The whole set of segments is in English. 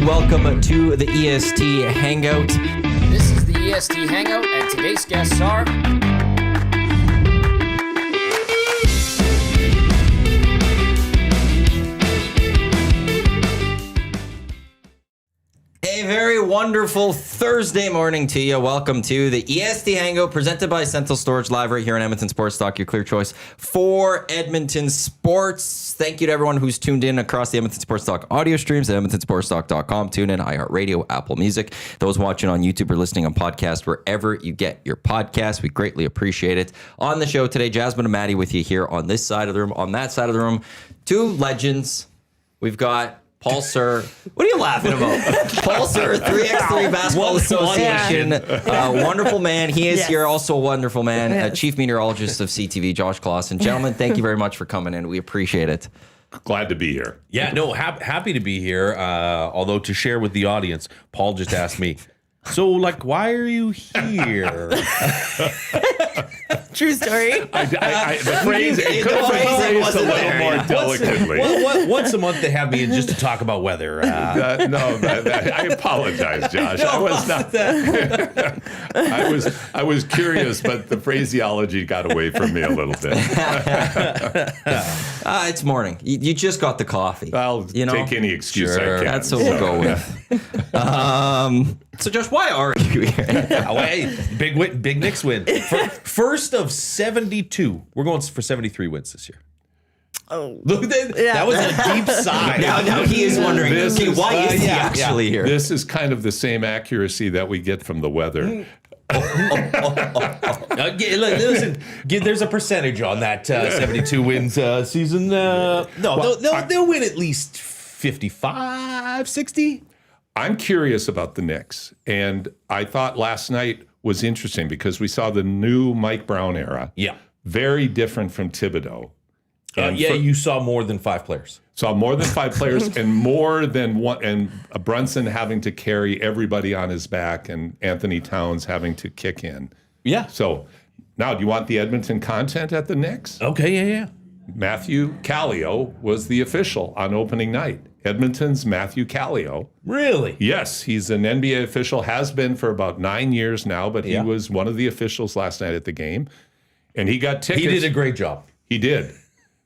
Welcome to the EST Hangout. This is the EST Hangout, and today's guests are... A very wonderful Thursday morning to you. Welcome to the EST Hangout presented by Sentinel Storage, live right here on Edmonton Sports Talk, your clear choice for Edmonton sports. Thank you to everyone who's tuned in across the Edmonton Sports Talk audio streams at edmontonsportstalk.com. Tune in, iHeartRadio, Apple Music. Those watching on YouTube or listening on podcast, wherever you get your podcast, we greatly appreciate it. On the show today, Jasmine and Maddie with you here on this side of the room. On that side of the room, two legends. We've got Paul Sir. What are you laughing about? Paul Sir, 3x3 Basketball Association. Wonderful man. He is here, also a wonderful man. Chief Meteorologist of CTV, Josh Classen. Gentlemen, thank you very much for coming in. We appreciate it. Glad to be here. Yeah, no, happy to be here. Although to share with the audience, Paul just asked me, so, like, why are you here? True story. The phrase, it could have been phrased a little more delicately. Once a month they have me in just to talk about weather. I apologize, Josh. I was not. I was curious, but the phraseology got away from me a little bit. It's morning. You just got the coffee. I'll take any excuse I can. That's what we'll go with. So, Josh, why are you here? Hey, big Knicks win. First of 72. We're going for 73 wins this year. Oh, look, that was a deep sigh. Now he is wondering, why is he actually here? This is kind of the same accuracy that we get from the weather. Listen, there's a percentage on that 72 wins season. They'll win at least 55, 60. I'm curious about the Knicks, and I thought last night was interesting because we saw the new Mike Brown era. Yeah. Very different from Thibodeau. You saw more than 5 players. Saw more than 5 players and more than one, and Brunson having to carry everybody on his back and Anthony Towns having to kick in. Yeah. So now, do you want the Edmonton content at the Knicks? Okay, yeah. Matthew Kallio was the official on opening night. Edmonton's Matthew Kallio. Really? Yes, he's an NBA official, has been for about 9 years now, but he was one of the officials last night at the game. And he got tickets. He did a great job. He did.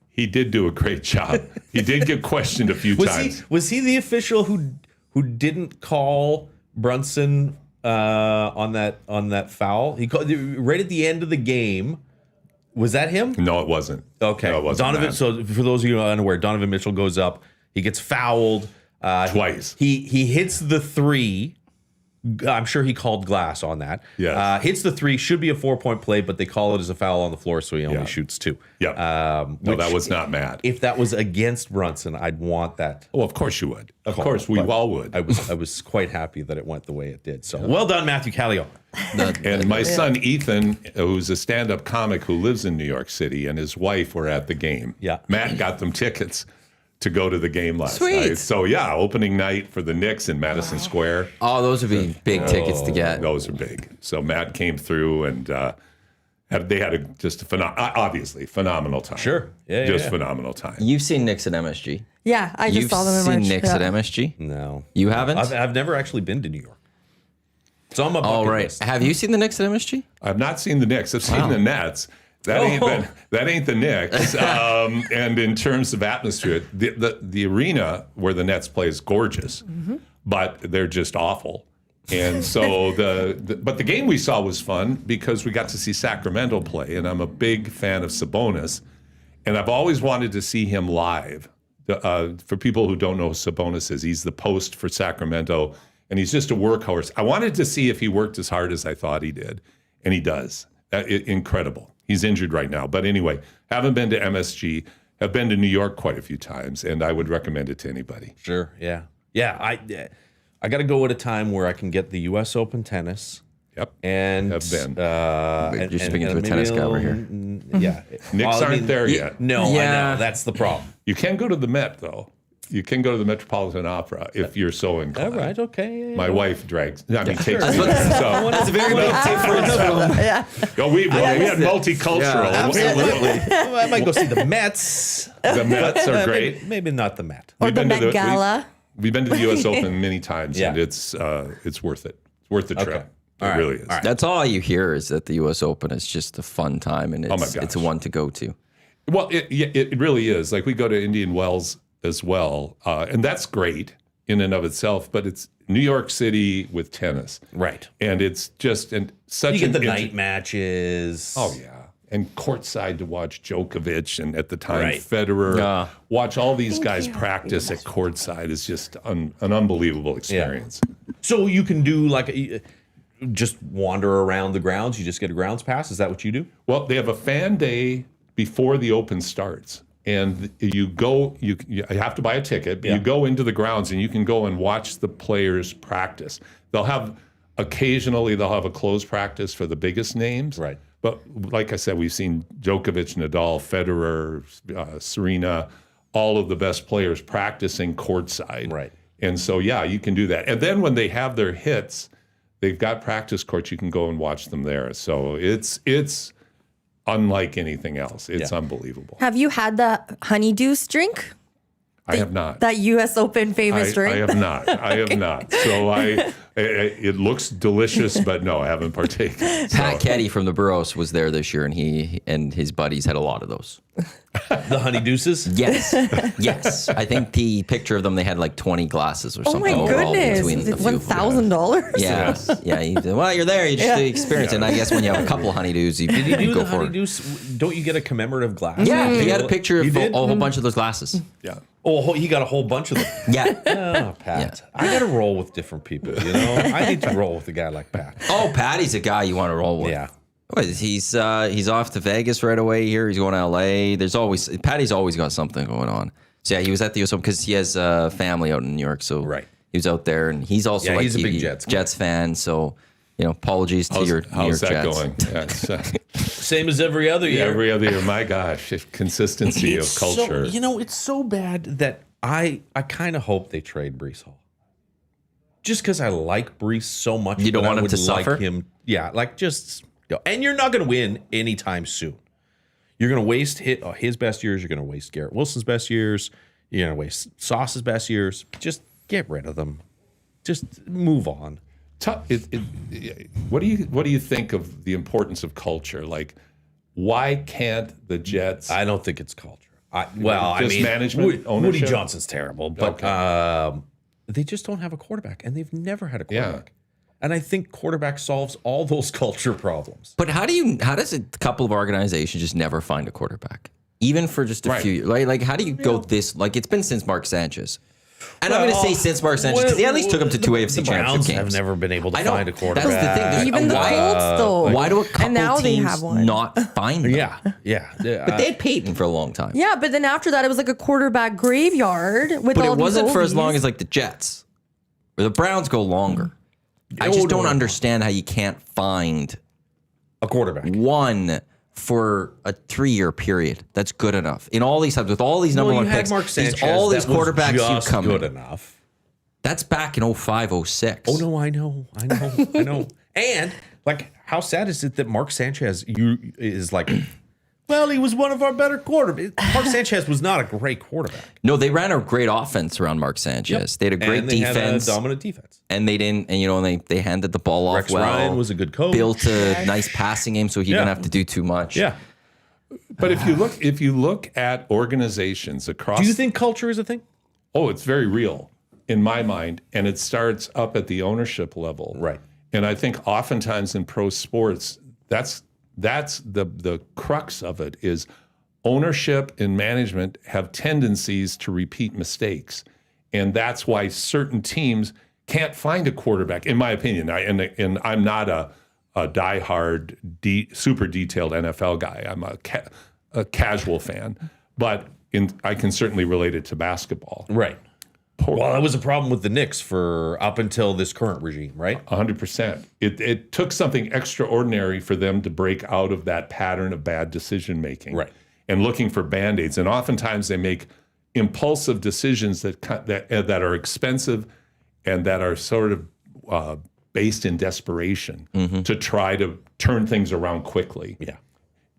He did do a great job. He did get questioned a few times. Was he the official who didn't call Brunson on that foul? He called right at the end of the game. Was that him? No, it wasn't. Okay. No, it wasn't Donovan. that. So for those of you unaware, Donovan Mitchell goes up. He gets fouled twice. He hits the 3. I'm sure he called glass on that. Yes. Hits the 3. Should be a 4-point play, but they call it as a foul on the floor, so he only shoots 2. Yeah. No, that was not Matt. If that was against Brunson, I'd want that. Well, of course you would. Of course, we all would. I was quite happy that it went the way it did. So well done, Matthew Kallio. And my son Ethan, who's a stand-up comic who lives in New York City, and his wife were at the game. Yeah. Matt got them tickets to go to the game last Sweet. night. So opening night for the Knicks in Madison Square. Oh, those would be big tickets to get. Those are big. So Matt came through, and they had just a phenomenal time. Sure. Phenomenal time. You've seen Knicks at MSG. Yeah, I just saw them in March. You've seen Knicks at MSG? No. You haven't? I've never actually been to New York. So I'm a bucket list. Have you seen the Knicks at MSG? I've not seen the Knicks. I've seen the Nets. That ain't the Knicks. And in terms of atmosphere, the arena where the Nets play is gorgeous, but they're just awful. And so but the game we saw was fun because we got to see Sacramento play, and I'm a big fan of Sabonis, and I've always wanted to see him live. For people who don't know who Sabonis is, he's the post for Sacramento, and he's just a workhorse. I wanted to see if he worked as hard as I thought he did, and he does. Incredible. He's injured right now. But anyway, haven't been to MSG, have been to New York quite a few times, and I would recommend it to anybody. Sure, yeah. Yeah, I got to go at a time where I can get the U.S. Open tennis. Yep, and have been. You're speaking to a tennis guy over here. Yeah. Knicks aren't there yet. No, I know. That's the problem. You can go to the Met, though. You can go to the Metropolitan Opera if you're so inclined. All right, okay. My wife takes me there. So. It's a very big difference from... We had multicultural. Yeah, absolutely. I might go see the Mets. The Mets are great. Maybe not the Met. Or the Met Gala. We've been to the U.S. Open many times, Yeah. and it's worth it. It's worth the trip. Okay. It All right. really is. All right. That's all you hear is that the U.S. Open is just a fun time, and my it's gosh. one to go to. Well, it really is. Like we go to Indian Wells as well, and that's great in and of itself. But it's New York City with tennis, Right. and it's just such You get the an night matches. Oh yeah, and courtside to watch Djokovic and at the time Right. Federer. Watch all these guys practice at courtside is just an unbelievable experience. So you can do just wander around the grounds. You just get a grounds pass. Is that what you do? Well, they have a fan day before the Open starts, and you go. You have to buy a ticket, but Yeah. you go into the grounds and you can go and watch the players practice. Occasionally they'll have a closed practice for the biggest names, Right. But like I said, we've seen Djokovic, Nadal, Federer, Serena, all of the best players practicing courtside, Right. And so yeah, you can do that. And then when they have their hits, they've got practice courts. You can go and watch them there. So it's unlike anything else. It's unbelievable. Have you had the honeydew drink? I have not. That U.S. Open famous drink? I have not. I have not. So it looks delicious, but no, I haven't partaken. Pat Ketty from the Burros was there this year, and he and his buddies had a lot of those. The honey deuces? Yes, yes. I think the picture of them, they had like 20 glasses or Oh something my overall goodness. between the two. $1,000? Yeah, yeah. Well, you're there. You just experience it. And I guess when you have a couple honeydews, you Did you do go the for honey it. deuce? Don't you get a commemorative glass? Yeah, he had a picture You of a did? whole bunch of those glasses. Yeah. Oh, he got a whole bunch of them. Yeah. Oh, Pat. I got to roll with different people, you know? I need to roll with a guy like Pat. Oh, Patty's a guy you want to roll with. Yeah. What, he's off to Vegas right away here. He's going to LA. Patty's always got something going on. So yeah, he was at the US Open because he has family out in New York. So Right. he was out there, and he's also Yeah, he's a big Jets fan. So apologies to your New York How's that Jets. going? Yeah, it's, Same as every other year. every other year. My gosh, consistency of culture. So, it's so bad that I kind of hope they trade Brees Hall. Just because I like Brees so much. You don't that I want him would to suffer? Him, yeah, just go. And you're not going to win anytime soon. You're going to waste his best years. You're going to waste Garrett Wilson's best years. You're going to waste Sauce's best years. Just get rid of them. Just move on. What do you think of the importance of culture? Like, why can't the Jets? I don't think it's culture. Just management, Woody ownership? Johnson's terrible, but they just don't have a quarterback, and they've never had a quarterback. And I think quarterback solves all those culture problems. But how does a couple of organizations just never find a quarterback? Even for just a few years. Like how do you go this, like it's been since Mark Sanchez. And I'm going to say since Mark Sanchez, because he at least took him to two AFC the championship Browns games. have never been able to I know. find a quarterback. That's the thing. There's Even the why- Colts, though. Why do a couple And now they teams have one. not find them? Yeah. But they had Peyton for a long time. Yeah, but then after that, it was like a quarterback graveyard with But all it wasn't these for as oldies. long as like the Jets, or the Browns go longer. I just don't understand how you can't find a quarterback. one for a 3-year period. That's good enough. In all these times, with all these number one you had picks, Mark Sanchez, all these that was quarterbacks you just come good in. enough. That's back in 05, 06. Oh no, I know. And like, how sad is it that Mark Sanchez is like, well, he was one of our better quarterbacks. Mark Sanchez was not a great quarterback. No, they ran a great offense around Mark Sanchez. They had a great and they defense. had a dominant defense. And they didn't, and they handed the ball off Rex well. Ryan was a good coach. Built a nice passing game, so he didn't have to do too much. Yeah. But if you look at organizations across, Do you think culture is a thing? oh, it's very real in my mind, and it starts up at the ownership level. Right. And I think oftentimes in pro sports, that's the crux of it is ownership and management have tendencies to repeat mistakes. And that's why certain teams can't find a quarterback, in my opinion. And I'm not a diehard, super detailed NFL guy. I'm a casual fan. But I can certainly relate it to basketball. Right. Well, that was a problem with the Knicks for up until this current regime, right? 100%. It took something extraordinary for them to break out of that pattern of bad decision making, Right. And looking for band-aids. And oftentimes they make impulsive decisions that are expensive and that are sort of based in desperation to try to turn things around quickly. Yeah.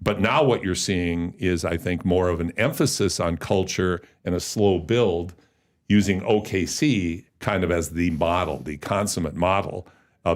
But now what you're seeing is, I think, more of an emphasis on culture and a slow build. using OKC kind of as the model, the consummate model,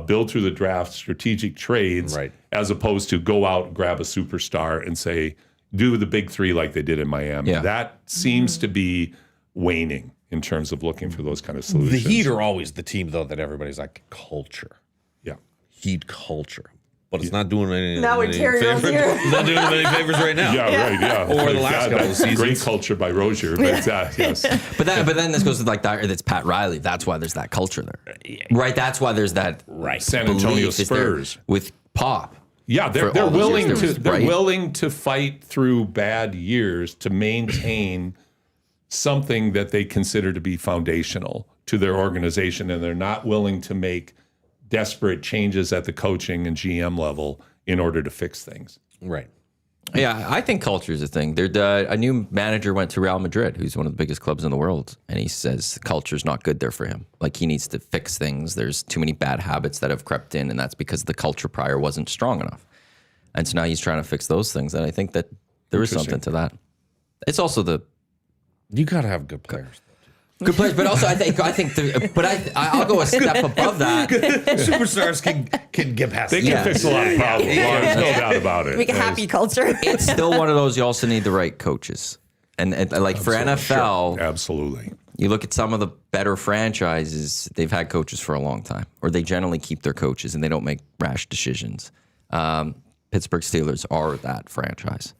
build through the draft, strategic trades, Right. as opposed to go out and grab a superstar and say, do the big three like they did in Miami. Yeah. That seems to be waning in terms of looking for those kind of The solutions. Heat are always the team, though, that everybody's like, culture. Yeah. Heat culture. But it's not doing any, Now any Ontario's favors. here. It's not doing them any favors right now. Yeah, right. Yeah. Or the last couple of seasons. Great culture by Rozier. But yes. But then this goes to like that. It's Pat Riley. That's why there's that culture there, right? That's why there's that San Antonio belief is there Spurs. with Pop. Yeah, For they're all those willing years, to there was- they're right. willing to fight through bad years to maintain something that they consider to be foundational to their organization, and they're not willing to make desperate changes at the coaching and GM level in order to fix things. Right. Yeah, I think culture is a thing. A new manager went to Real Madrid, who's one of the biggest clubs in the world, and he says culture's not good there for him. Like, he needs to fix things. There's too many bad habits that have crept in, and that's because the culture prior wasn't strong enough. And so now he's trying to fix those things, and I think that there is something to that. It's also the You got to have good players. good players, but also I'll go a step above that. Superstars can get past They that. can Yeah. fix a lot of problems. There's no doubt about it. Make a happy culture. It's still one of those. You also need the right coaches, and like for NFL, Absolutely. you look at some of the better franchises. They've had coaches for a long time, or they generally keep their coaches and they don't make rash decisions. Pittsburgh Steelers are that franchise.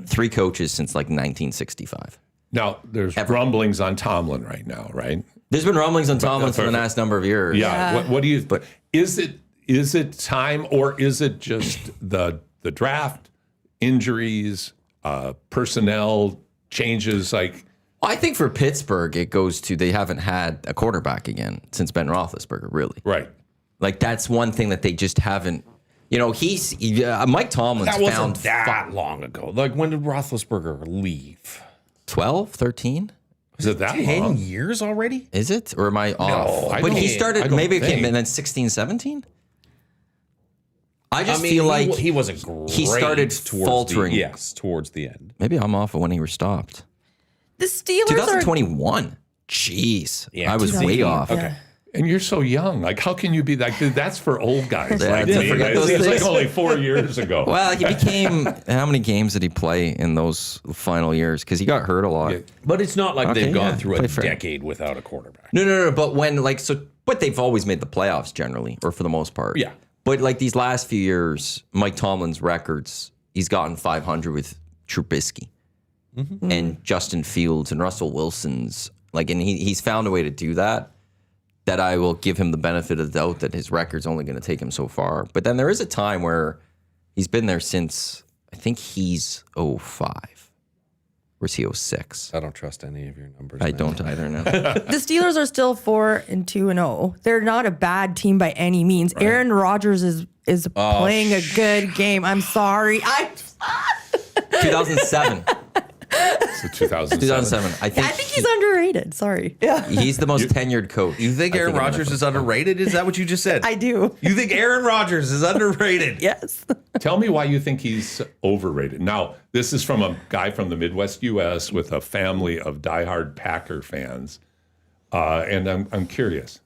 3 coaches since like 1965. Now, there's rumblings on Tomlin right now, right? There's been rumblings on Tomlin for the last number of years. Yeah. What do you? But is it time, or is it just the draft, injuries, personnel changes? Like, I think for Pittsburgh, it goes to they haven't had a quarterback again since Ben Roethlisberger, really. right? Like, that's one thing that they just haven't. You know, Mike Tomlin's That wasn't found that long ago. Like, when did Roethlisberger leave? 12, 13? Is it that 10 long? years already? Is it? Or am I off? I But he don't- I started, don't maybe it came think. and then 16, 17? I just I mean, feel like he wasn't great. he started towards faltering. towards the end. Maybe I'm off of when he was stopped. The Steelers are 2021. Jeez. Yeah, I was way 2018. off. Okay. And you're so young. Like, how can you be like? That's for old guys. Yeah, like to me. forget those It's like things. only 4 years ago. Well, he became. How many games did he play in those final years? Because he got hurt a lot. Yeah. But it's not like Okay, they've gone yeah, through play a fair. decade without a quarterback. No. But but they've always made the playoffs generally, or for the most part. Yeah. But like these last few years, Mike Tomlin's records, he's gotten 500 with Trubisky and Justin Fields and Russell Wilson's. Like, and he's found a way to do that. That I will give him the benefit of the doubt that his record's only going to take him so far. But then there is a time where he's been there since, I think he's 05. Or is he 06? I don't trust any of your numbers. I man. don't either now. the Steelers are still 4-2-0. They're not a bad team by any means. Aaron Rodgers is playing a good game. I'm sorry. 2007. So 2007. 2007. I think, I think he's underrated. Sorry. Yeah, he's the most tenured coach. You think I Aaron in the Rodgers NFL. is underrated? Is that what you just said? I do. You think Aaron Rodgers is underrated? Yes. Tell me why you think he's overrated. Now, this is from a guy from the Midwest U.S. with a family of diehard Packer fans, and I'm curious.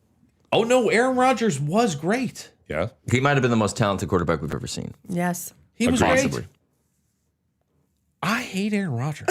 Oh no, Aaron Rodgers was great. Yeah, He might have been the most talented quarterback we've ever seen. Yes. He was Possibly. great. I hate Aaron Rodgers.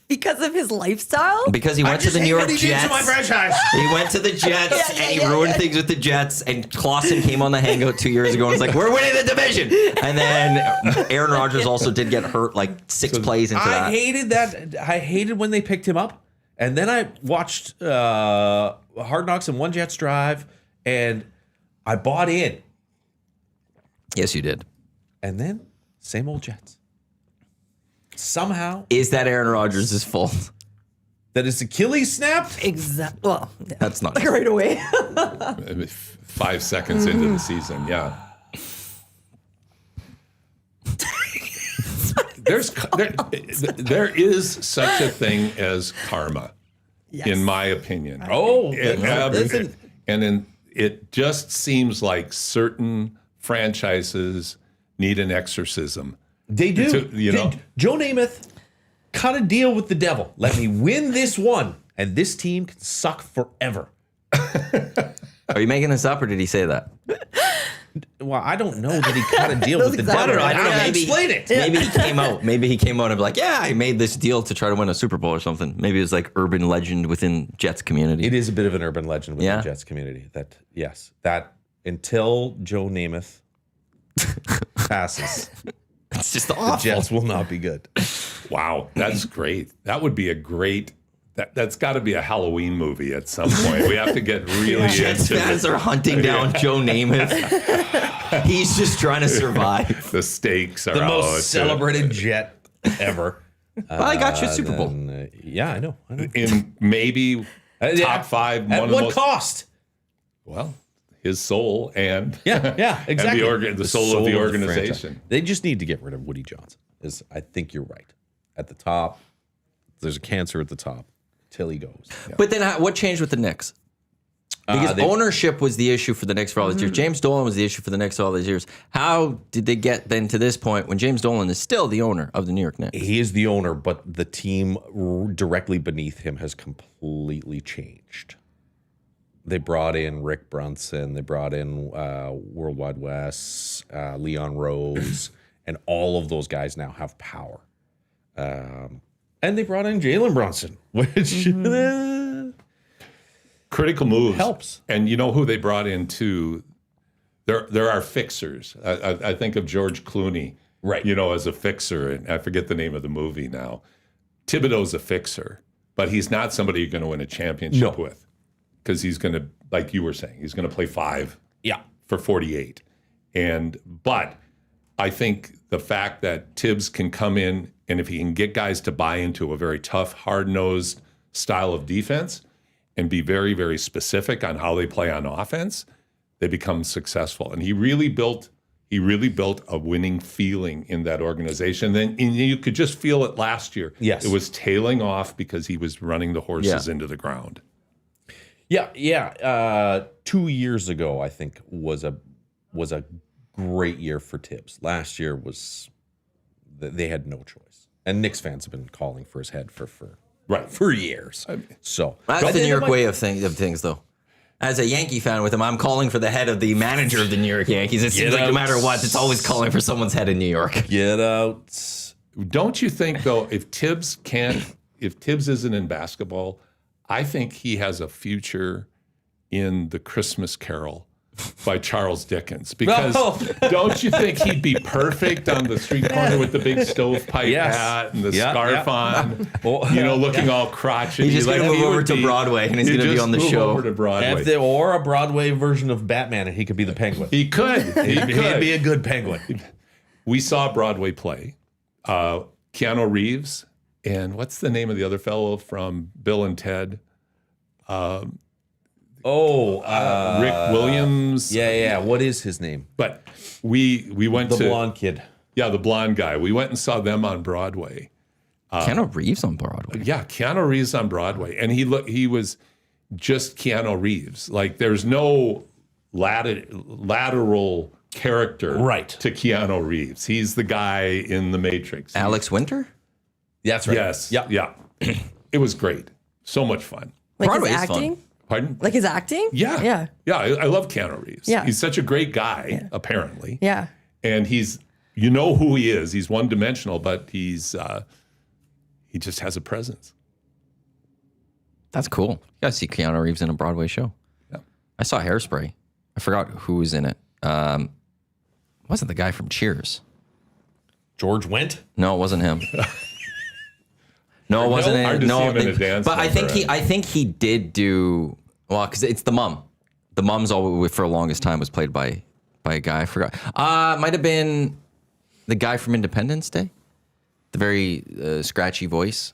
Because of his lifestyle? Because he went to the New York Jets. franchise. He went to the Jets and he ruined things with the Jets. And Classen came on the Hangout 2 years ago and was like, "We're winning the division." And then Aaron Rodgers also did get hurt like 6 plays into I that. hated that. I hated when they picked him up. And then I watched Hard Knocks and One Jets Drive, and I bought in. Yes, you did. And then same old Jets. Somehow Is that Aaron Rodgers' fault? that his Achilles snapped. Exactly. Well, yeah. That's not. Like right away. 5 seconds into the season. Yeah. There is such a thing as karma, in my opinion. Oh, And it just seems like certain franchises need an exorcism. they do. You know? Joe Namath cut a deal with the devil. Let me win this one, And this team can suck forever. Are you making this up, or did he say that? Well, I don't know that he cut a deal with the exactly devil. right. I don't know. Maybe- Explain it. Maybe he came out. Maybe he came out and be like, "Yeah, I made this deal to try to win a Super Bowl or something." Maybe it was like urban legend within Jets community. It is a bit of an urban legend within Yeah. the Jets community. That until Joe Namath passes, It's just the awful. Jets will not be good. Wow, that's great. That would be a great. That's got to be a Halloween movie at some point. We have to get really Jets into fans are hunting down Joe Namath. He's just trying to survive. the stakes are The out. most celebrated Jet ever. Well, I got you a Super Bowl. Yeah, I know. in maybe top five. At one of the what most, cost? Well, his soul and Yeah, exactly. and the soul of the organization. franchise. They just need to get rid of Woody Johnson. I think you're right. At the top, there's a cancer at the top till he goes. But then what changed with the Knicks? Because ownership was the issue for the Knicks for all these years. James Dolan was the issue for the Knicks all these years. How did they get then to this point when James Dolan is still the owner of the New York Knicks? He is the owner, but the team directly beneath him has completely changed. They brought in Rick Brunson. They brought in World Wide Wes, Leon Rose, and all of those guys now have power. And they brought in Jalen Brunson, which Critical moves helps. And you know who they brought in too? There are fixers. I think of George Clooney, Right. You know, as a fixer, and I forget the name of the movie now. Thibodeau's a fixer, but he's not somebody you're going to win a championship with, because he's going to, like you were saying, he's going to play 5 for 48. But I think the fact that Tibbs can come in, and if he can get guys to buy into a very tough, hard-nosed style of defense and be very, very specific on how they play on offense, they become successful. And he really built a winning feeling in that organization. And you could just feel it last year. Yes. It was tailing off because he was running the horses into the ground. Yeah. 2 years ago, I think was a great year for Tibbs. Last year they had no choice, and Knicks fans have been calling for his head for years. So That's the New York way of things, though. As a Yankee fan with him, I'm calling for the head of the manager of the New York Yankees. It seems like no matter what, it's always calling for someone's head in New York. Get out. Don't you think, though, if Tibbs isn't in basketball, I think he has a future in The Christmas Carol by Charles Dickens. Because don't you think he'd be perfect on the street corner with the big stovepipe hat and the scarf on, looking all crotchety? He's just going to move over to Broadway, and he's going to be on the show. Over to Broadway. Or a Broadway version of Batman, and he could be the Penguin. He could. He'd be a good Penguin. We saw Broadway play. Keanu Reeves, and what's the name of the other fellow from Bill and Ted? Rick Williams. Yeah. What is his name? But we went The to blonde kid. Yeah, the blonde guy. We went and saw them on Broadway. Keanu Reeves on Broadway. Yeah, Keanu Reeves on Broadway, and he was just Keanu Reeves. Like there's no lateral character to Keanu Reeves. He's the guy in The Matrix. Alex Winter? That's right. Yes. Yeah. It was great. So much fun. Like Broadway his is fun. acting? Pardon? Like his acting? Yeah. I love Keanu Reeves. Yeah. He's such a great guy, apparently. Yeah. And you know who he is. He's one-dimensional, but he just has a presence. That's cool. You gotta see Keanu Reeves in a Broadway show. Yeah. I saw Hairspray. I forgot who was in it. Wasn't the guy from Cheers? George Wendt? No, it wasn't him. No, it wasn't him. Hard to see him in a dance but I number. think he did do well because it's the mum. The mum's always for the longest time was played by a guy. I forgot. Might have been the guy from Independence Day. The very scratchy voice.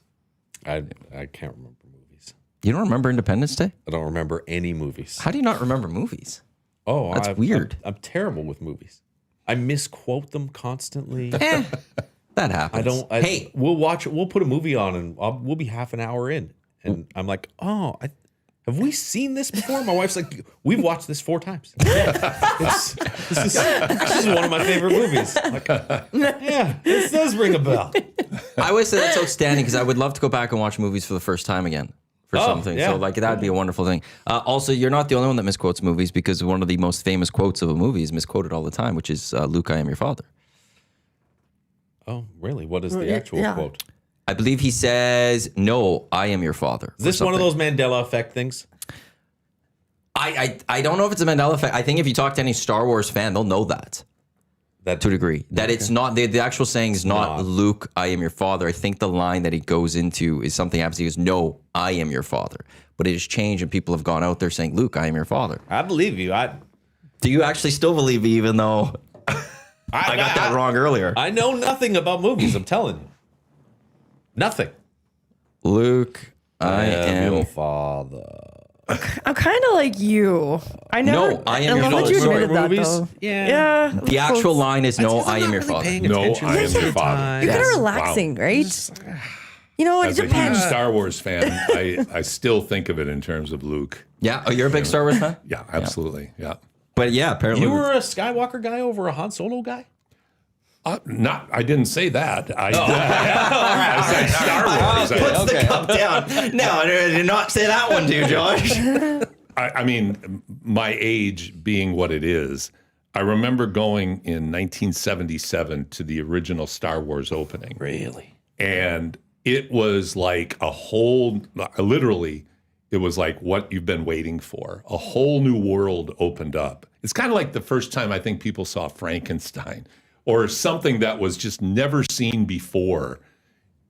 I can't remember movies. You don't remember Independence Day? I don't remember any movies. How do you not remember movies? Oh, That's weird. I'm terrible with movies. I misquote them constantly. That happens. Hey, we'll watch. We'll put a movie on, and we'll be half an hour in, and I'm like, have we seen this before? My wife's like, we've watched this 4 times. This is one of my favorite movies. I'm like, yeah, this does ring a bell. I always say that's outstanding because I would love to go back and watch movies for the first time again. for something. yeah. So like that'd be a wonderful thing. Also, you're not the only one that misquotes movies because one of the most famous quotes of a movie is misquoted all the time, which is Luke, I am your father. Oh, really? What is the actual quote? I believe he says, no, I am your father. Is this one of those Mandela effect things? I don't know if it's a Mandela effect. I think if you talk to any Star Wars fan, they'll know that. To a degree. That it's not, the actual saying is not Luke, I am your father. I think the line that he goes into is something happens. He goes, no, I am your father. But it has changed and people have gone out there saying, Luke, I am your father. I believe you. Do you actually still believe me even though I got that wrong earlier? I know nothing about movies, I'm telling you. Nothing. Luke, I am your father. I'm kind of like you. I never. No, I am your love that father. you admitted that, Movies? though. Yeah. Yeah. The actual line is, no, I am your father. No, I am your father. You're kind of relaxing, right? You know, it As a huge depends. Star Wars fan, I still think of it in terms of Luke. Yeah. Oh, you're a big Star Wars fan? Yeah, absolutely. Yeah. But yeah, apparently. You were a Skywalker guy over a Han Solo guy? I didn't say that. I said Star Wars. Puts the cup down. No, I did not say that one to you, Josh. I mean, my age being what it is, I remember going in 1977 to the original Star Wars opening. Really? And it was like literally, it was like what you've been waiting for. A whole new world opened up. It's kind of like the first time I think people saw Frankenstein or something that was just never seen before.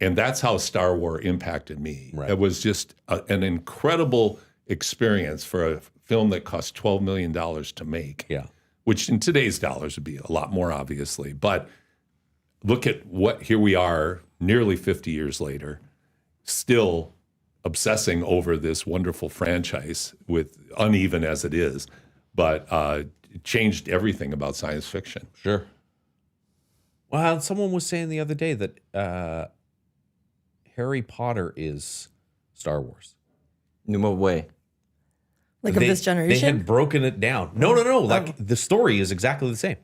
And that's how Star Wars impacted me. Right. It was just an incredible experience for a film that cost $12 million to make. Yeah. Which in today's dollars would be a lot more, obviously. But look at here we are, nearly 50 years later, still obsessing over this wonderful franchise, with uneven as it is, but it changed everything about science fiction. Sure. Well, someone was saying the other day that Harry Potter is Star Wars. No way. Like of this They generation? had broken it down. No. Like the story is exactly the same.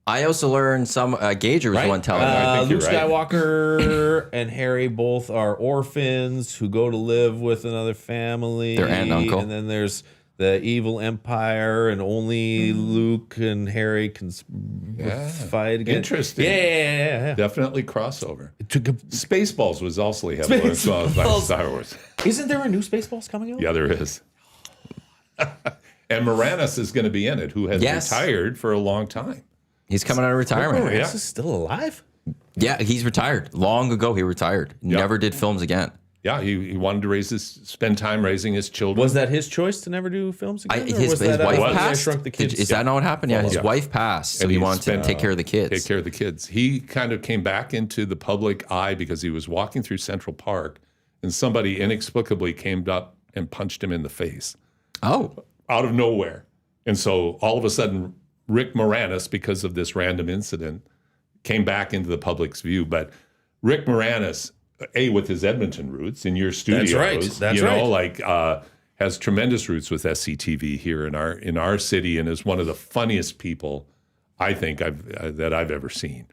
I also learned Gager was the one telling me. I think Luke you're right. Skywalker and Harry both are orphans who go to live with another family. Their aunt and uncle. And then there's the evil empire, and only Luke and Harry can fight against. Interesting. Yeah. Definitely crossover. It took a, Spaceballs was also heavily influenced by Star Wars. isn't there a new Spaceballs coming out? Yeah, there is. And Moranis is going to be in it, who has retired for a long time. He's coming out of retirement. Yeah. Is still alive? Yeah, he's retired. Long ago, he retired. Never did films again. Yeah, he wanted to spend time raising his children. Was that his choice to never do films again? His wife passed. Shrunk the Kids? Is that not what happened? Yeah, his wife passed, so And he he wanted to take care of the kids. Take care of the kids. He kind of came back into the public eye because he was walking through Central Park, and somebody inexplicably came up and punched him in the face Oh, out of nowhere. And so all of a sudden, Rick Moranis, because of this random incident, came back into the public's view. But Rick Moranis, with his Edmonton roots in your studios, That's right. like has tremendous roots with SCTV here in our city, and is one of the funniest people I think that I've ever seen.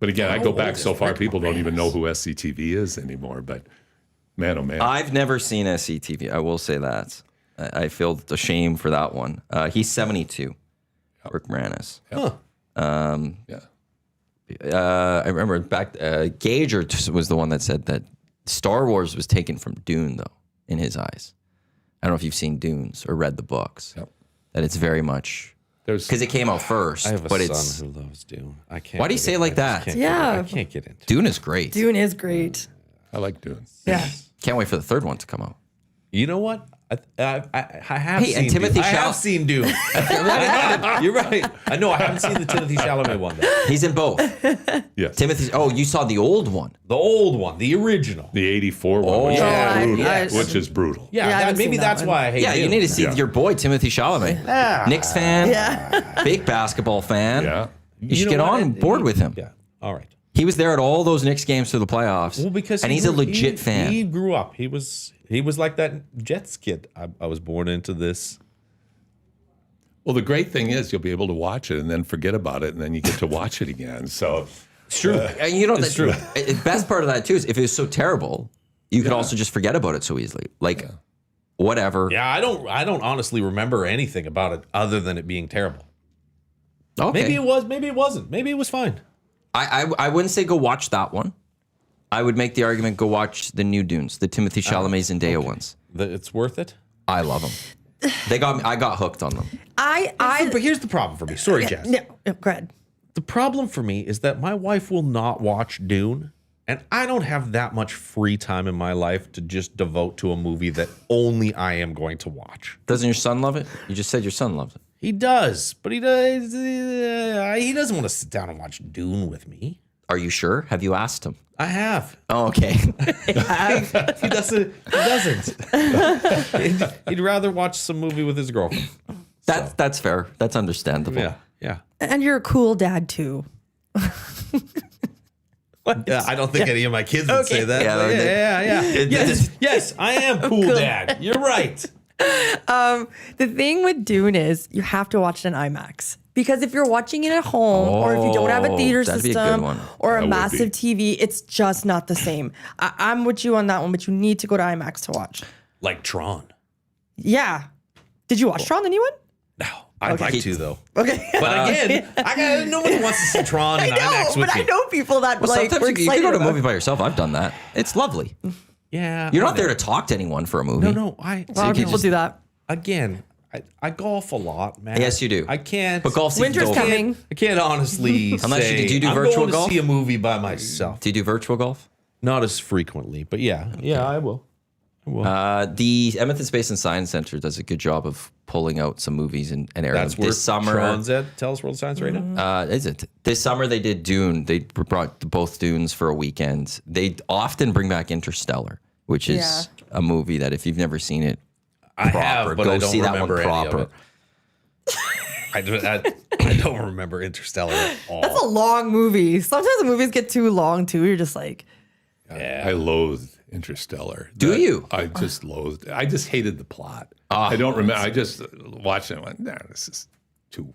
But again, I go back so far, people don't even know who SCTV is anymore. But man, oh man, I've never seen SCTV. I will say that. I feel ashamed for that one. He's 72, Rick Moranis. yeah. I remember back, Gager was the one that said that Star Wars was taken from Dune, though, in his eyes. I don't know if you've seen Dunes or read the books. Yep. That it's very much, because it came out first. I have a but son who loves Dune. I can't. Why do you say it like that? Yeah. I can't get into it. Dune is great. Dune is great. I like Dune. Yeah. Can't wait for the third one to come out. You know what? I have Hey, seen and Timothy Dune. I have seen Dune. You're right. I know. I haven't seen the Timothy Chalamet one, though. He's in both. Yes. Timothy's. Oh, you saw the old one. The old one, the original. The 84 one, which, Yeah, is brutal, I- which is brutal. Yeah, Yeah, I haven't maybe seen that that's one. why I hate Yeah, you Dune. need to see your boy Timothy Chalamet. Knicks fan. Yeah. Big basketball fan. Yeah. You should know get what? on board with him. Yeah. All right. He was there at all those Knicks games through the playoffs. Well, because and he's a legit fan. He grew up. He was like that Jets kid. I was born into this. Well, the great thing is you'll be able to watch it and then forget about it, and then you get to watch it again. So It's true. And you know, It's true. The best part of that too is if it was so terrible, you could also just forget about it so easily. Like, whatever. Yeah, I don't honestly remember anything about it other than it being terrible. Okay. Maybe it was, maybe it wasn't. Maybe it was fine. I wouldn't say go watch that one. I would make the argument go watch the new Dunes, the Timothy Chalamet Zendaya ones. It's worth it. I love them. They got me. I got hooked on them. But here's the problem for me. Sorry, Jess. No, go ahead. The problem for me is that my wife will not watch Dune, and I don't have that much free time in my life to just devote to a movie that only I am going to watch. Doesn't your son love it? You just said your son loves it. He does, but he doesn't want to sit down and watch Dune with me. Are you sure? Have you asked him? I have. Oh, okay. He doesn't. He'd rather watch some movie with his girlfriend. That's fair. That's understandable. Yeah. And you're a cool dad too. Yeah, I don't think any of my kids would say that. Yeah, Yes, I am cool, Dad. You're right. The thing with Dune is you have to watch it in IMAX. Because if you're watching it at home or if you don't have a theater that'd be a good system one. or That a would massive be. TV, it's just not the same. I'm with you on that one, but you need to go to IMAX to watch. Like Tron. Yeah. Did you watch Tron, the new one? No, I'd like to though. Okay. But again, no one wants to see Tron in I know, IMAX with but I me. know people that Well, like sometimes were you can excited go to a about movie by yourself. I've done that. It's lovely. Yeah, You're not there to talk to anyone for a movie. No. A lot of you people just- do that. Again, I golf a lot, man. Yes, you do. I can't. But golf season's Winter's over. coming. I can't honestly Unless say do you do I'm virtual going golf? to see a movie by myself. Do you do virtual golf? Not as frequently, but yeah, I will. The Edmonton Space and Science Center does a good job of pulling out some movies and airing That's them. where This summer, Tron's at Telus World Science right now. is it? This summer they did Dune. They brought both Dunes for a weekend. They often bring back Interstellar, which is a movie that if you've never seen it, I proper, have, but go I don't see that one remember any of proper. it. I don't remember Interstellar at all. That's a long movie. Sometimes the movies get too long too. You're just like, I loathed Interstellar. Do you? I just loathed it. I just hated the plot. I don't remember. I just watched it and went, this is too,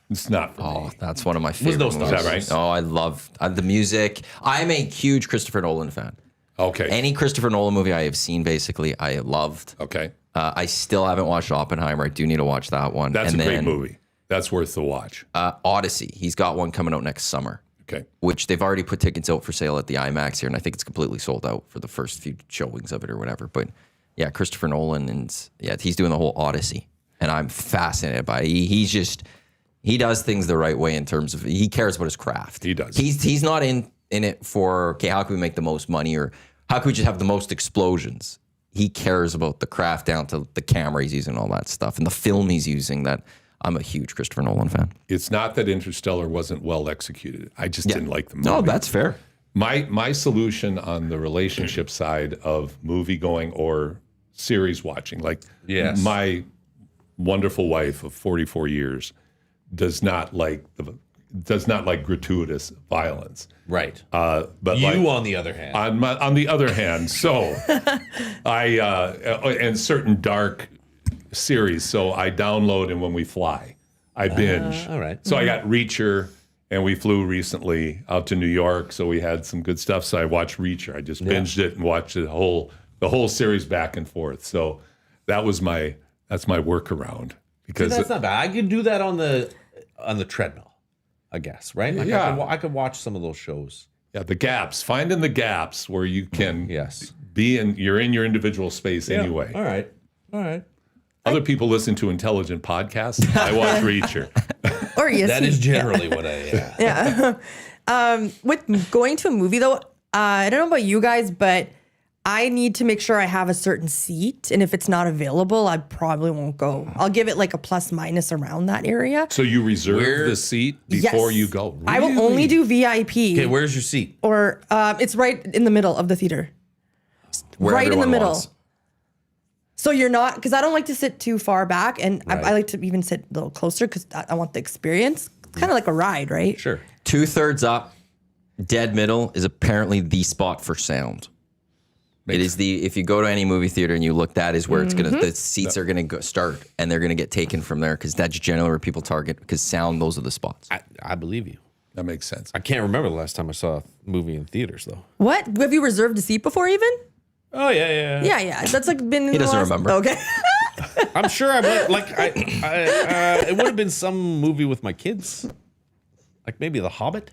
it's not for me. That's one of my favorite no movies. stars. Is that right? Oh, I love the music. I'm a huge Christopher Nolan fan. Okay. Any Christopher Nolan movie I have seen, basically, I loved. Okay. I still haven't watched Oppenheimer. I do need to watch that one. That's and a great then, movie. That's worth the watch. Odyssey. He's got one coming out next summer, Okay. which they've already put tickets out for sale at the IMAX here, and I think it's completely sold out for the first few showings of it or whatever. But yeah, Christopher Nolan, and he's doing the whole Odyssey, and I'm fascinated by it. He does things the right way in terms of he cares about his craft. He does. He's not in it for, okay, how can we make the most money or how can we just have the most explosions? He cares about the craft down to the camera he's using, all that stuff, and the film he's using. That I'm a huge Christopher Nolan fan. It's not that Interstellar wasn't well executed. I just didn't like the movie. No, that's fair. My solution on the relationship side of movie going or series watching, like Yes. my wonderful wife of 44 years does not like gratuitous violence. Right. But You, like, on the other hand, on the other hand, so I and certain dark series, so I download and when we fly, I binge. all right. So I got Reacher, and we flew recently out to New York, so we had some good stuff. So I watched Reacher. I just binged it and watched the whole series back and forth. So that's my workaround because that's not bad. I could do that on the treadmill, I guess. Right? Like Yeah. I could watch some of those shows. yeah, the gaps, finding the gaps where you can Yes. you're in your individual space anyway. All right. Other people listen to intelligent podcasts. I watch Reacher. or yes, That is generally what I. yeah. With going to a movie though, I don't know about you guys, but I need to make sure I have a certain seat, and if it's not available, I probably won't go. I'll give it like a plus minus around that area. So you reserve the seat before Yes. you go. I will only do VIP. Okay, where's your seat? or it's right in the middle of the theater. Where right in the everyone middle. wants. So you're not, because I don't like to sit too far back, and Right. I like to even sit a little closer because I want the experience. It's kind of like a ride, right? Sure. 2/3 up, dead middle is apparently the spot for sound. It is if you go to any movie theater and you look, that is where it's the seats are gonna go start, and they're gonna get taken from there because that's generally where people target because sound. Those are the spots. I believe you. That makes sense. I can't remember the last time I saw a movie in theaters, though. What? Have you reserved a seat before even? Oh, yeah. Yeah. That's like been in He the doesn't last- remember. Okay. I'm sure I would, it would have been some movie with my kids. Like maybe The Hobbit.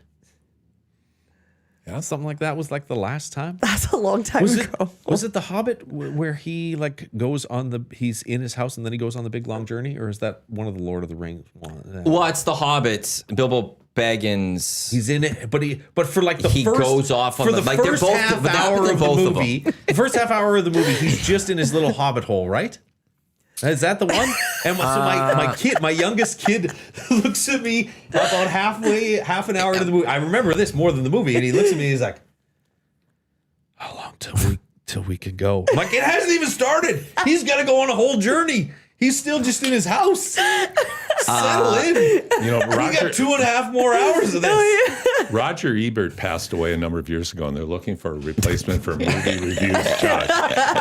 Yeah, something like that was like the last time. That's a long time ago. Was it The Hobbit where he like goes on he's in his house and then he goes on the big long journey, or is that one of the Lord of the Rings one? Well, it's the Hobbit. Bilbo Baggins. He's in it, but for like the He first, goes off on for the- the like, they're first both- half but that hour happened in of the both of movie. The first half hour of the movie, he's just in his little hobbit hole, right? Is that the one? And so my youngest kid, looks at me about half an hour into the movie. I remember this more than the movie, and he looks at me. And he's like, "How long till we could go?" I'm like, it hasn't even started. He's got to go on a whole journey. He's still just in his house. Settle in. You know, We got 2.5 more hours of this. Roger Ebert passed away a number of years ago, and they're looking for a replacement for movie reviews, Josh.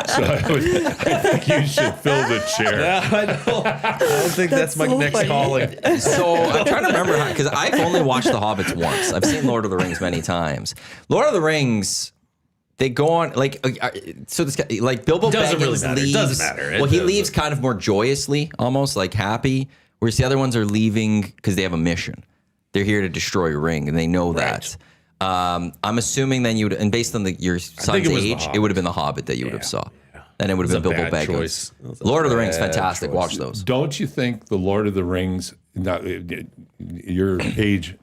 So I think you should fill the chair. Yeah, I don't think that's my so next funny. calling. So I'm trying to remember because I've only watched The Hobbits once. I've seen Lord of the Rings many times. Lord of the Rings, they go on like so. This guy, like Bilbo Doesn't Baggins really matter. It leaves. doesn't matter. It Well, he doesn't. leaves kind of more joyously, almost like happy. Whereas the other ones are leaving because they have a mission. They're here to destroy a ring, and they know that. I'm assuming then you would, and based on your son's it was The age, it Hobbit. would have been The Hobbit that you would have saw. Then it would have It's been a Bilbo bad Baggins. choice. It was a Lord of the Rings, bad fantastic. choice. Watch those. Don't you think the Lord of the Rings, your age,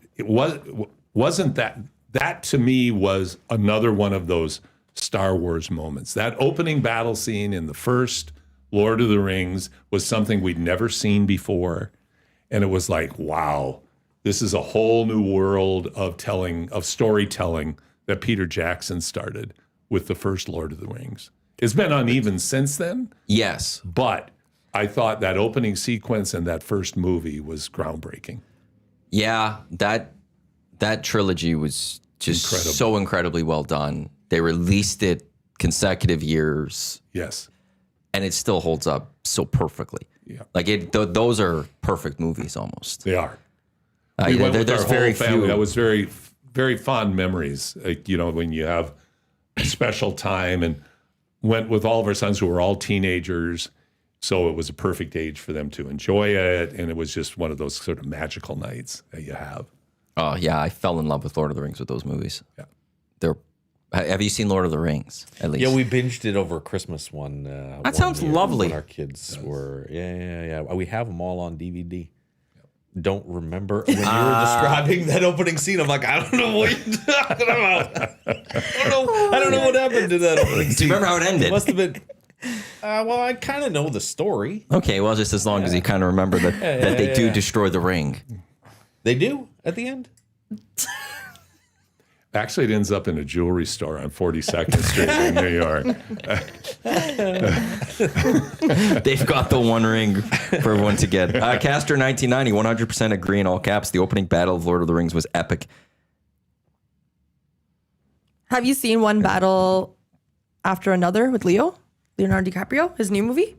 wasn't that to me was another one of those Star Wars moments. That opening battle scene in the first Lord of the Rings was something we'd never seen before. And it was like, wow, this is a whole new world of storytelling that Peter Jackson started with the first Lord of the Rings. It's been uneven since then, Yes. but I thought that opening sequence and that first movie was groundbreaking. Yeah, that trilogy was just Incredible. so incredibly well done. They released it consecutive years, Yes. and it still holds up so perfectly. Yeah. Like those are perfect movies almost. They are. We went with there's our whole very family. few. That was very, very fond memories. Like, you know, when you have a special time, and went with all of our sons who were all teenagers. So it was a perfect age for them to enjoy it. And it was just one of those sort of magical nights that you have. Oh yeah, I fell in love with Lord of the Rings with those movies. Yeah. Have you seen Lord of the Rings at least? Yeah, we binged it over Christmas one. That sounds year lovely. When our kids were, yeah. We have them all on DVD. Don't remember when you were describing that opening scene. I'm like, I don't know what you're talking about. I don't know what happened to that opening scene. Do you remember how it ended? It must have been. Well, I kind of know the story. Okay, well, just as long as you kind of remember that they do destroy the ring. They do at the end. Actually, it ends up in a jewelry store on 42nd Street in New York. They've got the one ring for everyone to get. Caster 1990, 100% agree in all caps. The opening battle of Lord of the Rings was epic. Have you seen one battle after another with Leonardo DiCaprio, his new movie?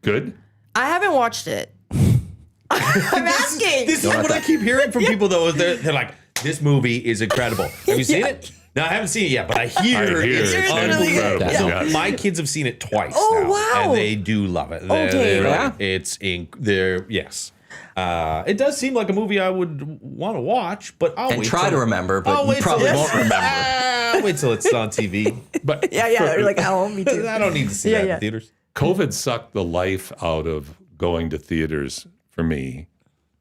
Good? I haven't watched it. I'm asking. This is what I keep hearing from people, though. Is they're like, this movie is incredible. Have you seen it? No, I haven't seen it yet, but I hear, it's unbelievable. incredible. So Yeah. my kids have seen it twice Oh, now, wow. and they do love it. Okay. Yeah. Yes. It does seem like a movie I would want to watch, but I'll And wait try till- to remember, but I'll you wait till probably it's- won't remember. I'll wait till it's on TV. But Yeah, you're like, oh, me too. I don't need to see that in theaters. COVID sucked the life out of going to theaters for me.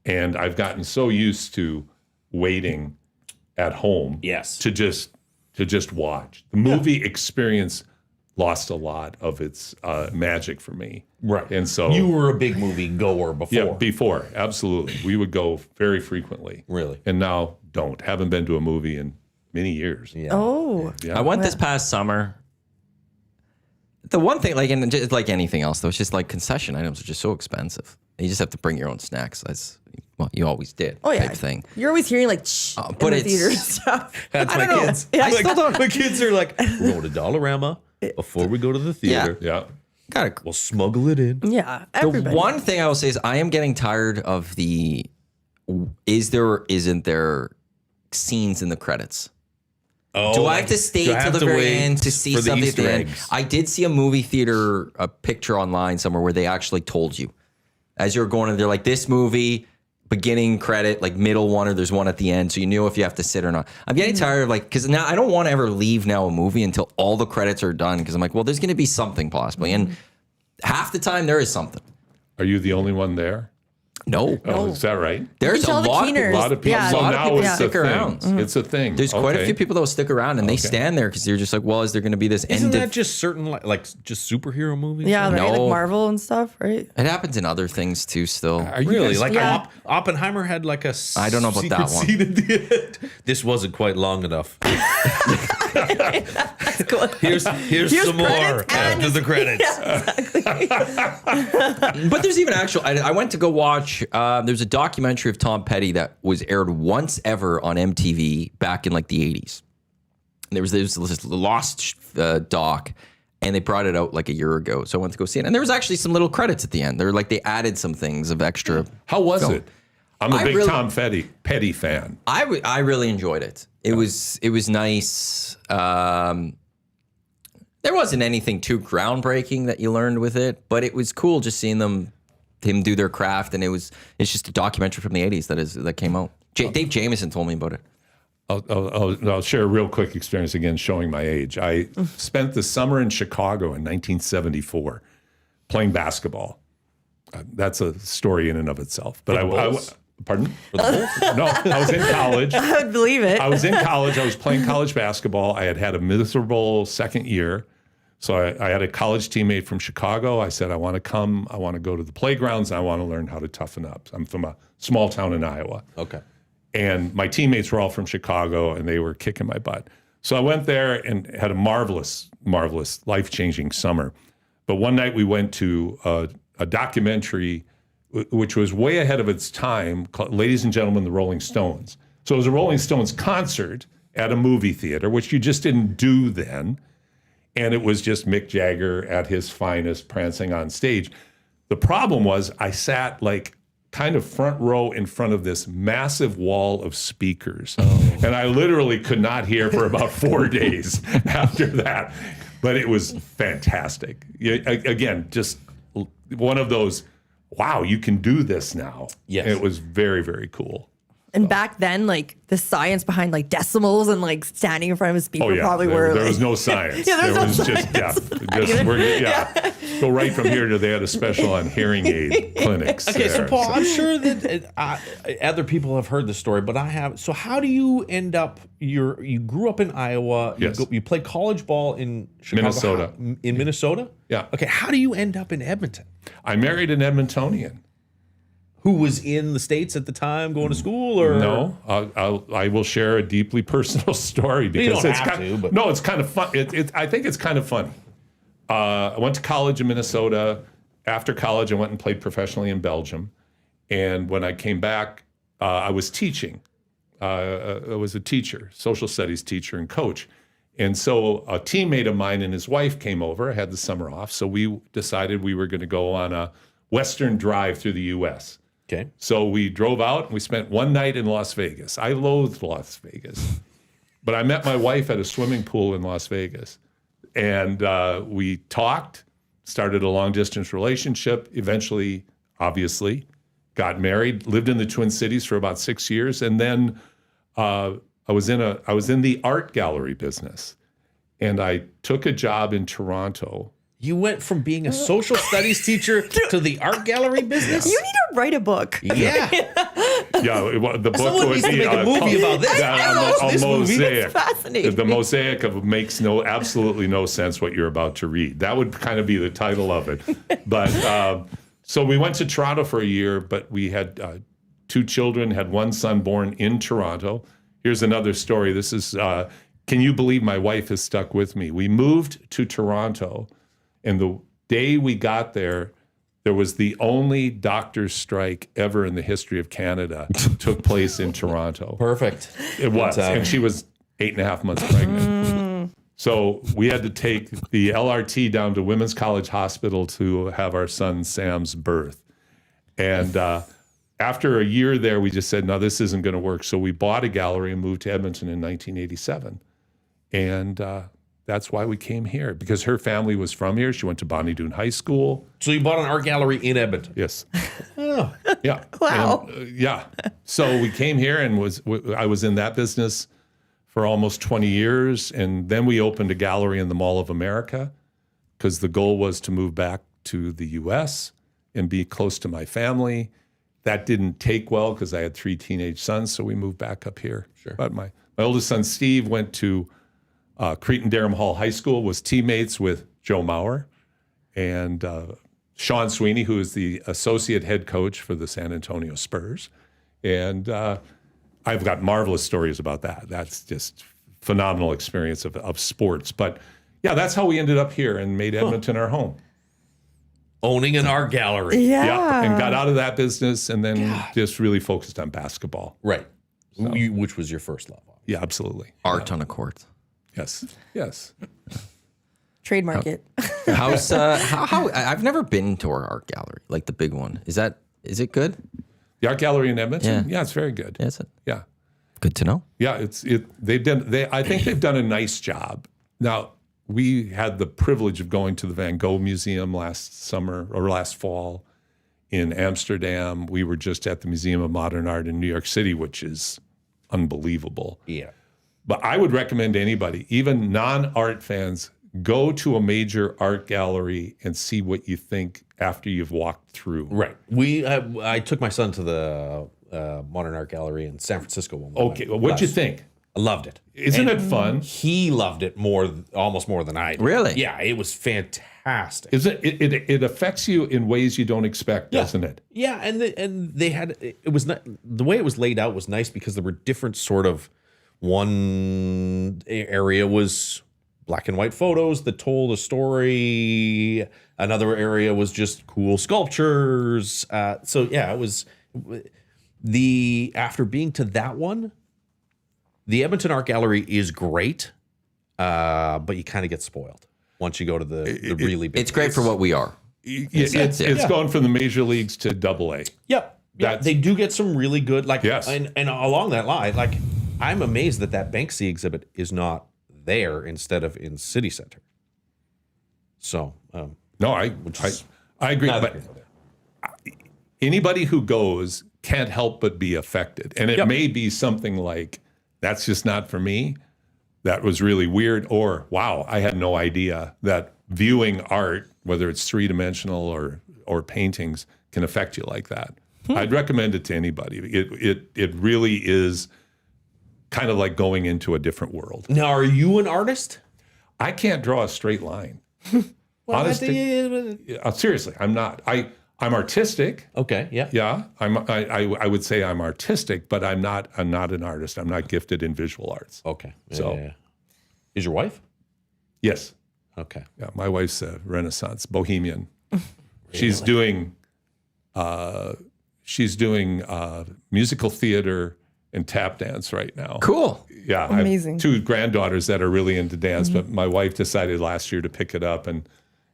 And I've gotten so used to waiting at home Yes. to just watch. The movie experience lost a lot of its magic for me. Right. And so You were a big movie goer before. yeah, before, absolutely. We would go very frequently. Really? And now don't. Haven't been to a movie in many years. Yeah. Oh. Yeah. I went this past summer. The one thing, like, and just like anything else, though, it's just like concession items are just so expensive. You just have to bring your own snacks. That's well, you always did. Oh, yeah. Type thing. You're always hearing like, shh, but in the it's- theater and stuff. That's I my don't know. kids. Yeah, I Like, still don't. my kids are like, we're going to Dollarama before we go to the theater. Yeah. Gotta We'll smuggle it in. Yeah. The Everybody. one thing I will say is I am getting tired of the is there or isn't there scenes in the credits? Oh, Do I have to stay do I till have the very wait end to see for the something at Easter the end? eggs? I did see a movie theater, a picture online somewhere where they actually told you as you're going in, they're like, this movie, beginning credit, like middle one, or there's one at the end. So you knew if you have to sit or not. I'm getting tired of like, because now I don't want to ever leave now a movie until all the credits are done. Because I'm like, well, there's going to be something possibly. And half the time there is something. Are you the only one there? No. Oh, is that right? There's You can a tell the lot, cleaners. A lot of people. Yeah. So A lot of now people it's a stick thing. around. It's a thing. There's quite a Okay. few people that will stick around and they stand there because you're just like, well, is there going to be this Isn't end that of... just certain like just superhero movies? Yeah, right. No. Like Marvel and stuff, right? It happens in other things too still. Are you Really? guys- Like Yeah. Oppenheimer had like a I don't know about secret that one. scene at the end. This wasn't quite long enough. That's cool. Here's some more credits and- after the credits. But there's even actual. I went to go watch. There's a documentary of Tom Petty that was aired once ever on MTV back in like the 80s. And there was this lost doc, and they brought it out like a year ago. So I went to go see it, and there was actually some little credits at the end. They're like they added some things of extra. How was film. it? I'm a I big really- Tom Petty fan. I really enjoyed it. It was nice. There wasn't anything too groundbreaking that you learned with it, but it was cool just seeing him do their craft, and it's just a documentary from the 80s that came out. Dave Jameson told me about it. I'll share a real quick experience again, showing my age. I spent the summer in Chicago in 1974 playing basketball. That's a story in and of itself. But pardon? No, I was in college. I would believe it. I was in college. I was playing college basketball. I had a miserable second year. So I had a college teammate from Chicago. I said, I want to come. I want to go to the playgrounds. And I want to learn how to toughen up. I'm from a small town in Iowa. Okay. And my teammates were all from Chicago, and they were kicking my butt. So I went there and had a marvelous, marvelous, life-changing summer. But one night we went to a documentary which was way ahead of its time, called Ladies and Gentlemen, the Rolling Stones. So it was a Rolling Stones concert at a movie theater, which you just didn't do then. And it was just Mick Jagger at his finest prancing on stage. The problem was I sat like kind of front row in front of this massive wall of speakers. And I literally could not hear for about 4 days after that. But it was fantastic. Again, just one of those, wow, you can do this now. Yes. It was very, very cool. And back then, like the science behind like decimals and like standing in front of a speaker probably there, were. there like, was no science. Yeah, there there's no was science. Go right from here to they had a special on hearing aid clinics. Okay, so there. Paul, I'm sure that other people have heard the story, but I have. So how do you end up? You grew up in Iowa. Yes. You played college ball in Chicago, Minnesota. In Minnesota. Yeah. Okay, how do you end up in Edmonton? I married an Edmontonian. Who was in the States at the time, going to school, or No, I will share a deeply personal story because don't it's have kind to, but- no, it's kind of fun. I think it's kind of funny. I went to college in Minnesota. After college, I went and played professionally in Belgium. And when I came back, I was teaching. I was a teacher, social studies teacher and coach. And so a teammate of mine and his wife came over. I had the summer off. So we decided we were going to go on a Western drive through the U.S. okay, So we drove out and we spent one night in Las Vegas. I loathed Las Vegas. But I met my wife at a swimming pool in Las Vegas. And we talked, started a long distance relationship, eventually, obviously, got married, lived in the Twin Cities for about 6 years. And then I was in the art gallery business. And I took a job in Toronto. you went from being a social studies teacher to the art gallery business. You need to write a book. Yeah, The book Someone would needs to be make a movie about this. I watched this movie. mosaic. It's fascinating. The mosaic of makes absolutely no sense what you're about to read. That would kind of be the title of it. But so we went to Toronto for a year, but we had 2 children, had 1 son born in Toronto. Here's another story. This is, can you believe my wife has stuck with me? We moved to Toronto, and the day we got there was the only doctor's strike ever in the history of Canada took place in Toronto. perfect. It was. timing. And she was 8.5 months pregnant. So we had to take the LRT down to Women's College Hospital to have our son Sam's birth. And after a year there, we just said, no, this isn't going to work. So we bought a gallery and moved to Edmonton in 1987. And that's why we came here, because her family was from here. She went to Bonnie Doon High School. So you bought an art gallery in Edmonton? Yes. Oh. Yeah. Wow. And, yeah. So we came here and I was in that business for almost 20 years. And then we opened a gallery in the Mall of America because the goal was to move back to the U.S. and be close to my family. That didn't take well because I had 3 teenage sons, so we moved back up here. Sure. But my oldest son, Steve, went to Cretin-Derham Hall High School, was teammates with Joe Mauer, and Sean Sweeney, who is the associate head coach for the San Antonio Spurs. And I've got marvelous stories about that. That's just phenomenal experience of sports. But yeah, that's how we ended up here and made Edmonton our home. Owning an art gallery. Yeah. And got out of that business and then just really focused on basketball. Right. Which was your first love. Yeah, absolutely. Art on a court. Yes. Trademark it. How's how I've never been to our art gallery, like the big one. Is it good? The art gallery in Edmonton? Yeah. Yeah, it's very good. Yeah, is it? Yeah. Good to know. Yeah, I think they've done a nice job. Now, we had the privilege of going to the Van Gogh Museum last summer or last fall in Amsterdam. We were just at the Museum of Modern Art in New York City, which is unbelievable. Yeah. But I would recommend anybody, even non-art fans, go to a major art gallery and see what you think after you've walked through. Right. I took my son to the Modern Art Gallery in San Francisco one day. Okay, well, what'd you think? I loved it. Isn't it fun? He loved it almost more than I did. Really? Yeah, it was fantastic. It affects you in ways you don't expect, doesn't it? Yeah, and they had it was not, the way it was laid out was nice because there were different sort of, one area was black and white photos that told a story. Another area was just cool sculptures. So yeah, it was after being to that one, the Edmonton Art Gallery is great, but you kind of get spoiled once you go to the really big. It's great for what we are. It's gone from the major leagues to AA. Yep. Yeah, they do get some really good, like, Yes. and along that line, like, I'm amazed that Banksy exhibit is not there instead of in City Center. So, No, I agree. But anybody who goes can't help but be affected. And it may be something like, that's just not for me. That was really weird. Or, wow, I had no idea that viewing art, whether it's 3-dimensional or paintings, can affect you like that. I'd recommend it to anybody. It really is kind of like going into a different world. now, are you an artist? I can't draw a straight line. Seriously, I'm not. I'm artistic. Okay, yeah. Yeah, I would say I'm artistic, but I'm not an artist. I'm not gifted in visual arts. Okay. So- Yeah. Is your wife? Yes. Okay. Yeah, my wife's a Renaissance bohemian. She's doing musical theater and tap dance right now. Cool. Yeah, Amazing. I have 2 granddaughters that are really into dance, but my wife decided last year to pick it up and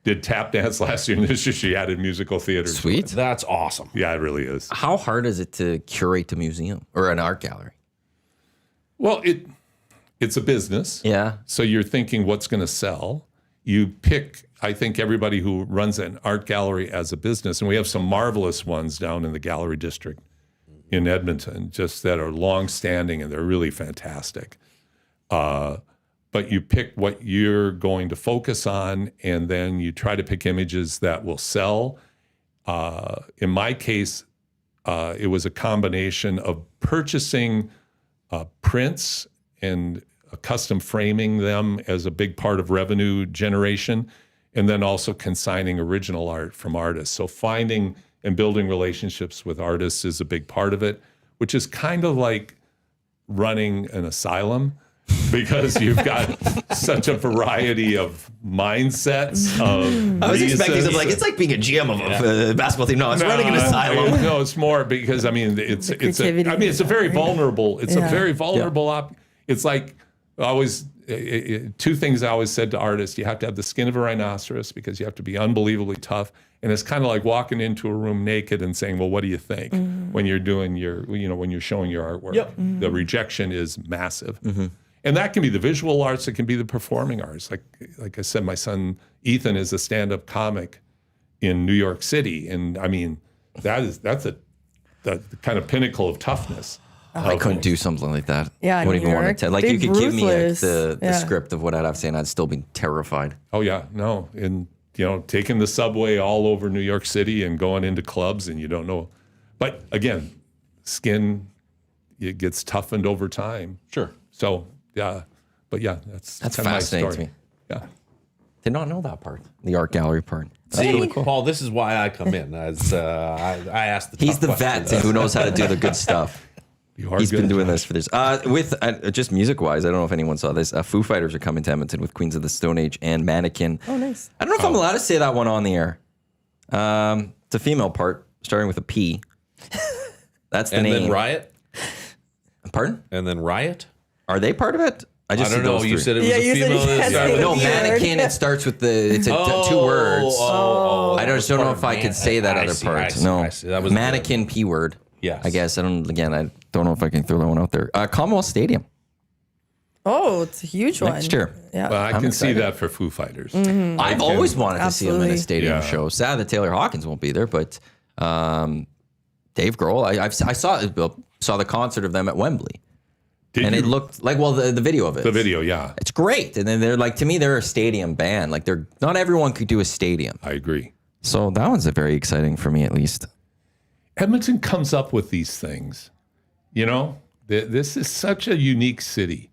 did tap dance last year, and this year she added musical theater. Sweet. That's awesome. Yeah, it really is. How hard is it to curate a museum or an art gallery? Well, it's a business. Yeah. So you're thinking what's going to sell. You pick, I think everybody who runs an art gallery as a business, and we have some marvelous ones down in the gallery district in Edmonton, just that are long-standing and they're really fantastic. But you pick what you're going to focus on, and then you try to pick images that will sell. In my case, it was a combination of purchasing prints and custom framing them as a big part of revenue generation, and then also consigning original art from artists. So finding and building relationships with artists is a big part of it, which is kind of like running an asylum because you've got such a variety of mindsets. I was expecting something like, it's like being a GM of a basketball team. No, it's running an asylum. No, it's more because it's a very vulnerable. It's a very vulnerable. It's like always two things I always said to artists: you have to have the skin of a rhinoceros because you have to be unbelievably tough, and it's kind of like walking into a room naked and saying, "Well, what do you think?" When you're doing when you're showing your artwork. Yep. The rejection is massive, and that can be the visual arts, it can be the performing arts. Like I said, my son Ethan is a stand-up comic in New York City, and I mean that's the kind of pinnacle of toughness. I couldn't do something like that. Yeah, I wouldn't New even want York, to. Like they're you could give me ruthless. the script of what I'd have to say, and I'd still be terrified. Oh yeah, no, and taking the subway all over New York City and going into clubs, and you don't know. But again, skin, it gets toughened over time. Sure. So yeah, but yeah, that's That's kinda my fascinating to story. me. Yeah. Did not know that part, the art gallery part. That's See, really cool. Paul, this is why I come in. As I asked the He's tough the questions. vet who knows how to do the good stuff. You are He's good been at doing that. this for this. With just music-wise, I don't know if anyone saw this. Foo Fighters are coming to Edmonton with Queens of the Stone Age and Mannequin. Oh, nice. I don't know if I'm allowed to say that one on the air. It's a female part, starting with a P. That's the And name. then Riot. Pardon? And then Riot. Are they part of it? I just don't see know. those You three. said it was Yeah, a you said female. it that has started to with No, be a- Mannequin. It starts with it's 2 words. I just don't know if I could say that other part. No, I see. That was Mannequin P word. Yes. I guess I don't know if I can throw that one out there. Commonwealth Stadium Oh, it's a huge one. next year. Yeah. Well, I I'm can see excited. that for Foo Fighters. I've always wanted to see him in a Absolutely. stadium Yeah. show. Sad that Taylor Hawkins won't be there, but Dave Grohl, I saw the concert of them at Wembley, Did and you? it looked like the video of it. The video, yeah, It's great, and then they're like, to me, they're a stadium band. Like not everyone could do a stadium, I agree. so that one's very exciting for me at least. Edmonton comes up with these things. This is such a unique city,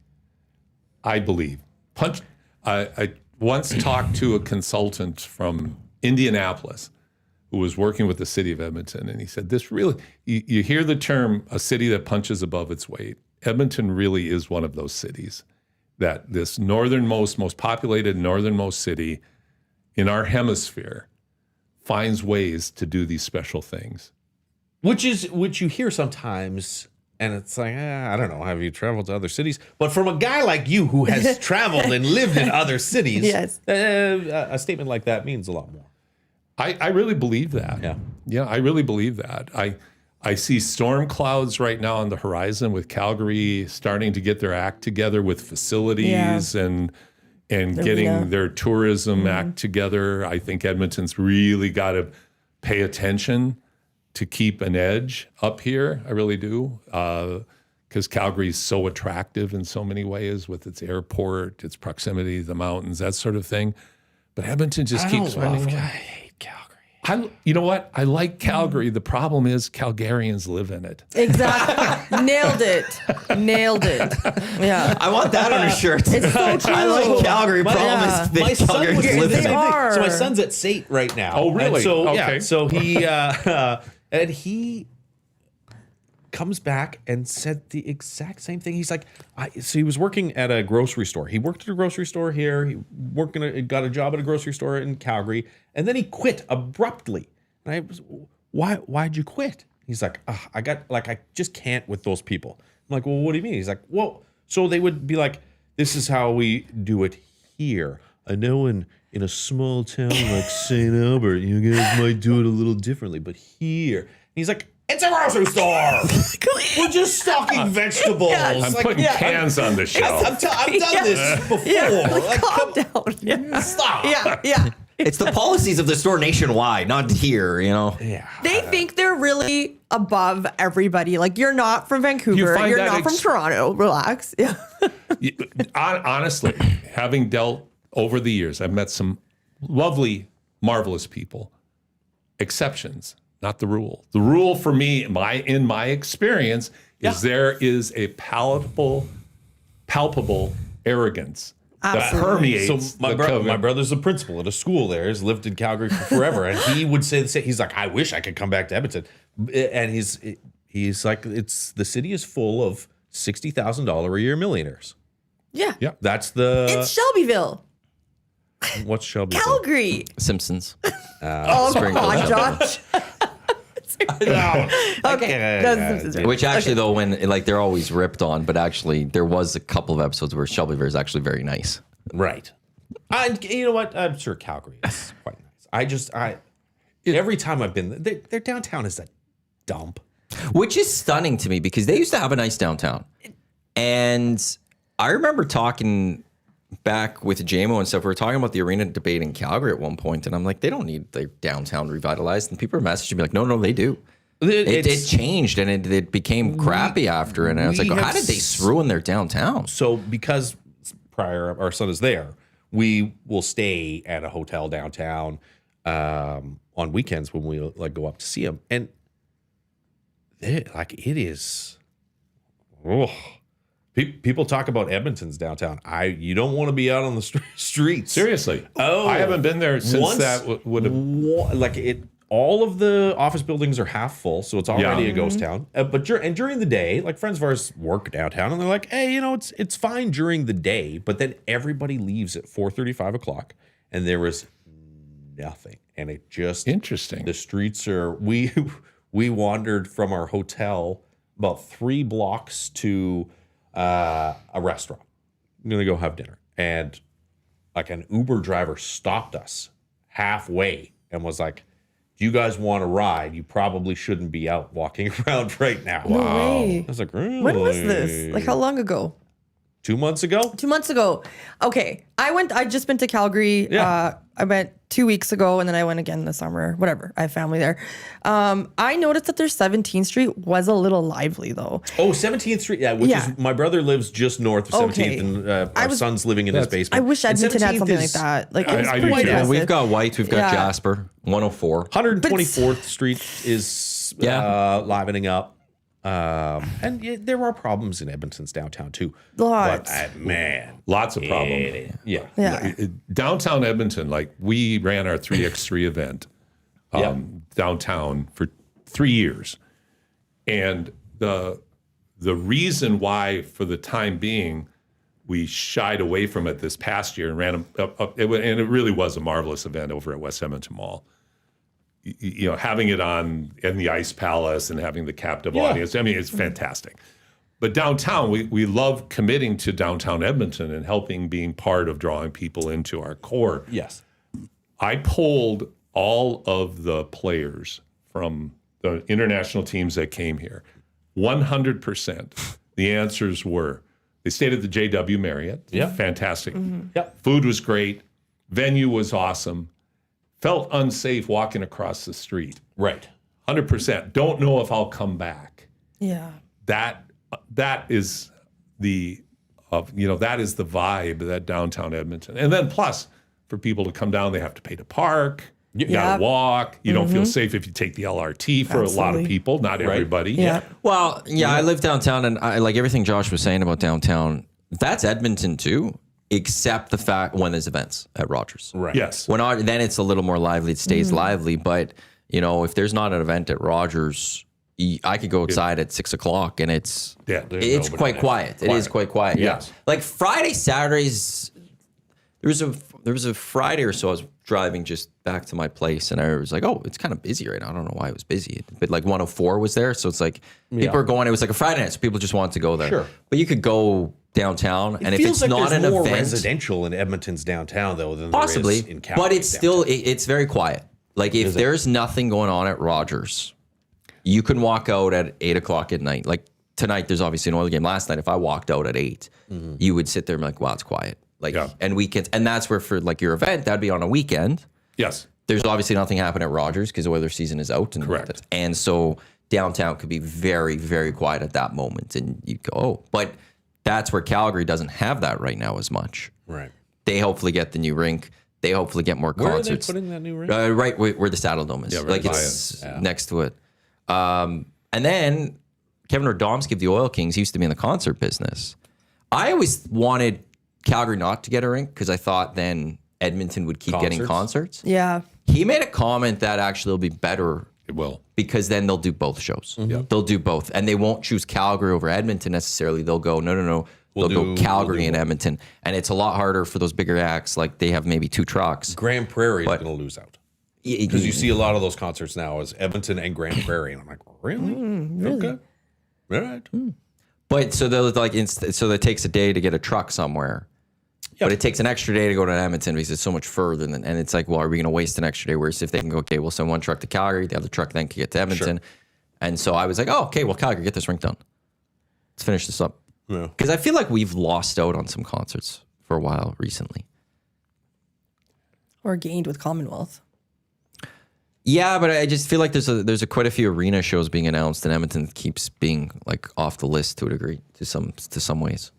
I believe. I once talked to a consultant from Indianapolis who was working with the city of Edmonton, and he said, this really, you hear the term, a city that punches above its weight. Edmonton really is one of those cities, that this northernmost, most populated northernmost city in our hemisphere finds ways to do these special things. Which you hear sometimes, and it's like, I don't know, have you traveled to other cities? But from a guy like you who has traveled and lived in other cities, Yes. A statement like that means a lot more. I really believe that. Yeah, I really believe that. I see storm clouds right now on the horizon with Calgary starting to get their act together with facilities and getting arena. their tourism act together. I think Edmonton's really got to pay attention to keep an edge up here. I really do. Because Calgary's so attractive in so many ways with its airport, its proximity to the mountains, that sort of thing. But Edmonton just keeps finding a way. I hate Calgary. You know what? I like Calgary. The problem is Calgarians live in it. Exactly. Nailed it. Yeah. I want that on a shirt. It's so true. I like Calgary. Problem yeah. is, My son Calgaryans was live in they it. are. So my son's at SAIT right now. Oh, really? And so Okay. so he and he comes back and said the exact same thing. He's like, so he was working at a grocery store. He worked at a grocery store here. He got a job at a grocery store in Calgary, and then he quit abruptly. And I was, why'd you quit? He's like, I just can't with those people. I'm like, well, what do you mean? He's like, well, so they would be like, this is how we do it here. I know in a small town like St. Albert, you guys might do it a little differently, but here, and he's like, it's a grocery store. We're just stocking vegetables. Yes. I'm Like, putting cans on the shelf. I've done this before. Yeah. Like, Calm down. Yeah. stop. Yeah. It's the policies of the store nationwide, not here. Yeah. They think they're really above everybody. Like, you're not from Vancouver. find You're that not from Toronto. Relax. Yeah. Honestly, having dealt over the years, I've met some lovely, marvelous people. Exceptions, not the rule. The rule for me, in my experience, is there is a palpable arrogance that Absolutely. permeates So my brother's a principal at a school there. He's lived in Calgary for forever, and he would say the same. He's like, I wish I could come back to Edmonton, and he's like, the city is full of $60,000 a year millionaires. Yeah. Yeah. That's the It's Shelbyville. what's Shelby? Calgary. Simpsons. Oh, come Springfield, on, Shelbyville. Josh. Okay. That's Simpsons. Which actually, though, when like they're always ripped on, but actually there was a couple of episodes where Shelbyville is actually very nice. Right. You know what? I'm sure Calgary is quite nice. Every time I've been there, their downtown is a dump. Which is stunning to me because they used to have a nice downtown. And I remember talking back with JMO and stuff. We were talking about the arena debate in Calgary at one point, and I'm like, they don't need their downtown revitalized. And people are messaging me like, no, they do. It changed and it became crappy after. And I was like, how did they ruin their downtown? So because prior our son is there, we will stay at a hotel downtown on weekends when we like go up to see him, and like it is. Oh, people talk about Edmonton's downtown. You don't want to be out on the streets. Seriously. Oh, I haven't been there since that would have. Like it. All of the office buildings are half full, so it's already a ghost town. But during the day, like friends of ours work downtown, and they're like, "Hey, it's fine during the day." But then everybody leaves at 4:30, 5 o'clock, and there is nothing. And it just interesting. The streets are. We wandered from our hotel about 3 blocks to a restaurant. I'm gonna go have dinner, and like an Uber driver stopped us halfway and was like, "Do you guys want to ride? You probably shouldn't be out walking around right now." No way. I was like, really? When was this? Like how long ago? 2 months ago? 2 months ago. Okay. I just been to Calgary. Yeah. I went 2 weeks ago and then I went again this summer. Whatever. I have family there. I noticed that their 17th Street was a little lively though. Oh, 17th Street. Yeah, which is my brother lives just north of 17th and our son's living in his basement. I wish And Edmonton had 17th something like is that. Like it's I do pretty too. Yeah, impressive. we've got White, we've got Jasper, 104. 124th Street is livening up. And there are problems in Edmonton's downtown too. Lots. But man, Lots of problems. Yeah. Downtown Edmonton, like we ran our 3x3 event downtown for 3 years. And the reason why, for the time being, we shied away from it this past year and ran up, and it really was a marvelous event over at West Edmonton Mall. You know, having it on in the Ice Palace and having the captive audience. I mean, it's fantastic. But downtown, we love committing to downtown Edmonton and helping being part of drawing people into our core. yes. I polled all of the players from the international teams that came here. 100%. The answers were, they stayed at the JW Marriott. Yeah. Fantastic. Yep. Food was great. Venue was awesome. Felt unsafe walking across the street. Right. 100%. Don't know if I'll come back. Yeah. That is the that is the vibe of that downtown Edmonton. And then plus, for people to come down, they have to pay to park. You gotta walk. You don't feel safe if you take the LRT for a lot of people, not everybody. Yeah. Well, I live downtown, and I like everything Josh was saying about downtown. That's Edmonton too, except the fact when there's events at Rogers. Right. Yes. Then it's a little more lively. It stays lively, but if there's not an event at Rogers, I could go outside at 6 o'clock, and it's quite quiet. It is quite quiet. Yes. Yeah. Like Friday, Saturdays. There was a Friday or so I was driving just back to my place, and I was like, oh, it's kind of busy right now. I don't know why it was busy, but like 104 was there, so it's like people are going. It was like a Friday night, so people just wanted to go there. Sure. But you could go downtown, and if feels it's like not there's an more event, residential in Edmonton's downtown though than possibly, there is in Calgary. but it's still it's very quiet. Like if there's nothing going on at Rogers, you can walk out at 8 o'clock at night. Like tonight, there's obviously an Oilers game. Last night, if I walked out at 8, you would sit there and be like, wow, it's quiet. Like and weekends, and that's where for like your event, that'd be on a weekend. Yes. There's obviously nothing happening at Rogers because the Oilers season is out. And Correct. And so downtown could be very, very quiet at that moment, and you go, oh, but that's where Calgary doesn't have that right now as much. Right. They hopefully get the new rink. They hopefully get more Where concerts. are they putting that new rink? Right where the Saddle Dome is. Yeah, right like by it's it. next to it. And then Kevin Radomski of the Oil Kings used to be in the concert business. I always wanted Calgary not to get a rink because I thought then Edmonton would keep getting concerts. Yeah. He made a comment that actually will be better It will. because then they'll do both shows. Yeah. They'll do both. And they won't choose Calgary over Edmonton necessarily. They'll go, no. They'll go Calgary and Edmonton. And it's a lot harder for those bigger acts. Like they have maybe 2 trucks. Grand Prairie is going to lose out. Because you see a lot of those concerts now as Edmonton and Grand Prairie, and I'm like, really? Okay, all right. But so they'll so it takes a day to get a truck somewhere. But it takes an extra day to go to Edmonton because it's so much further. And it's like, well, are we going to waste an extra day? Whereas if they can go, okay, we'll send one truck to Calgary, the other truck then can get to Edmonton. Sure. And so I was like, oh, okay, well, Calgary, get this rink done. Let's finish this up. Because I feel like we've lost out on some concerts for a while recently. Or gained with Commonwealth. Yeah, but I just feel like there's quite a few arena shows being announced, and Edmonton keeps being like off the list to a degree, to some ways.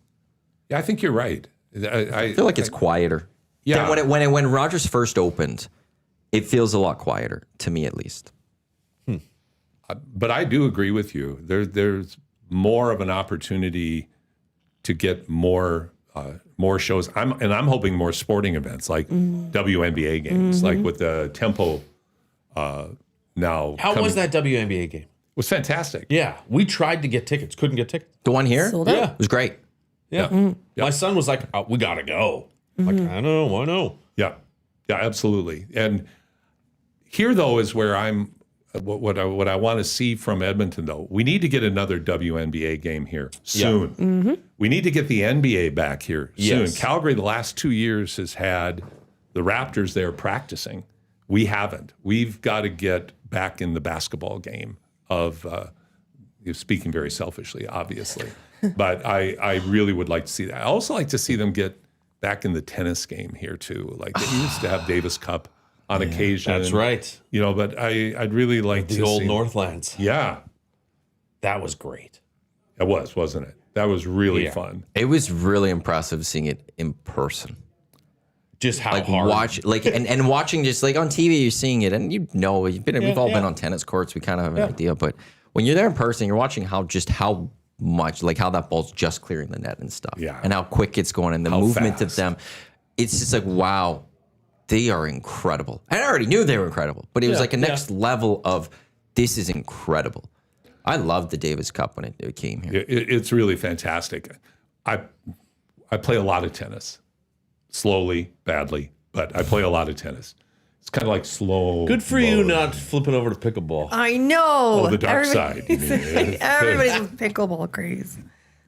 Yeah, I think you're right. I feel like it's quieter. Yeah. When Rogers first opened, it feels a lot quieter to me, at least. But I do agree with you. There's more of an opportunity to get more shows. I'm hoping more sporting events like WNBA games, like with the Tempo. Now, How was that WNBA game? It was fantastic. Yeah, we tried to get tickets, couldn't get tickets. The one here, Sold out. Yeah. it was great. Yeah. My son was like, oh, we gotta go. I'm like, I don't know, why no? Yeah, absolutely. And here, though, is where I'm. What I want to see from Edmonton, though, we need to get another WNBA game here soon. We need to get the NBA back here soon. Calgary, the last 2 years, has had the Raptors there practicing. We haven't. We've got to get back in the basketball game of, speaking very selfishly, obviously. But I really would like to see that. I also like to see them get back in the tennis game here, too. Like they used to have Davis Cup on occasion. That's right. But I'd really like The to old see. Northlands. Yeah, That was great. it was, wasn't it? That was really fun. It was really impressive seeing it in person. Just how Like hard. and watching just like on TV, you're seeing it, and we've all been on tennis courts. We kind of have an idea, but when you're there in person, you're watching how much like how that ball's just clearing the net and stuff, and how quick it's going, and the movement of them. It's just like, wow, they are incredible. And I already knew they were incredible, but it was like a next level of this is incredible. I loved the Davis Cup when it came here. It's really fantastic. I play a lot of tennis, slowly, badly, but I play a lot of tennis. It's kind of like slow. Good for you not flipping over to pickleball. I know. Oh, the dark side. you mean. Everybody's with pickleball craze.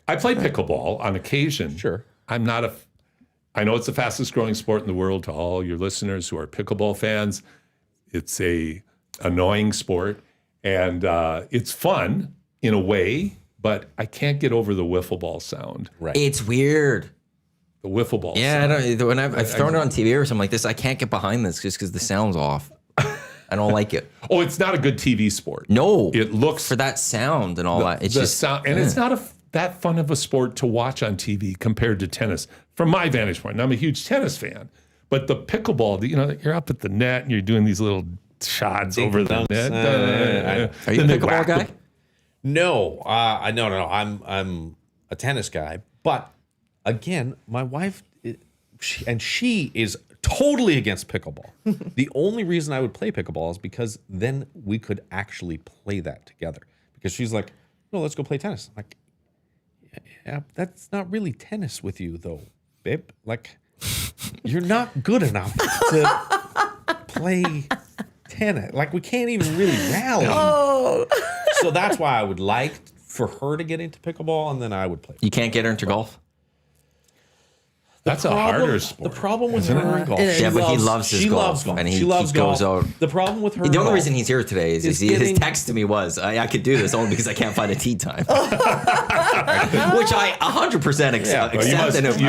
I play pickleball on occasion. Sure. I know it's the fastest growing sport in the world. To all your listeners who are pickleball fans, it's a annoying sport, and it's fun in a way, but I can't get over the wiffle ball sound. Right. It's weird. The wiffle ball Yeah, sound. when I've thrown it on TV or something like this, I can't get behind this just because the sound's off. I don't like it. Oh, it's not a good TV sport. No, It looks for that sound and all that. It's the just sound, and it's not that fun of a sport to watch on TV compared to tennis, from my vantage point. And I'm a huge tennis fan, but the pickleball, you're up at the net and you're doing these little shots over the net. Are you a pickleball guy? No, no. I'm a tennis guy, but again, my wife, she is totally against pickleball. The only reason I would play pickleball is because then we could actually play that together. Because she's like, no, let's go play tennis. I'm like, yeah, that's not really tennis with you though, babe. Like, you're not good enough to play tennis. Like, we can't even really rally. So that's why I would like for her to get into pickleball, and then I would play. You can't get her into golf? That's a harder sport. The problem with her in golf. Yeah, but he loves his she golf, loves golf. and She he loves goes golf. out. The problem with her. The only golf reason he's here today is his getting- text to me was, I could do this only because I can't find a tee time. Which I 100% accept, Well, you and I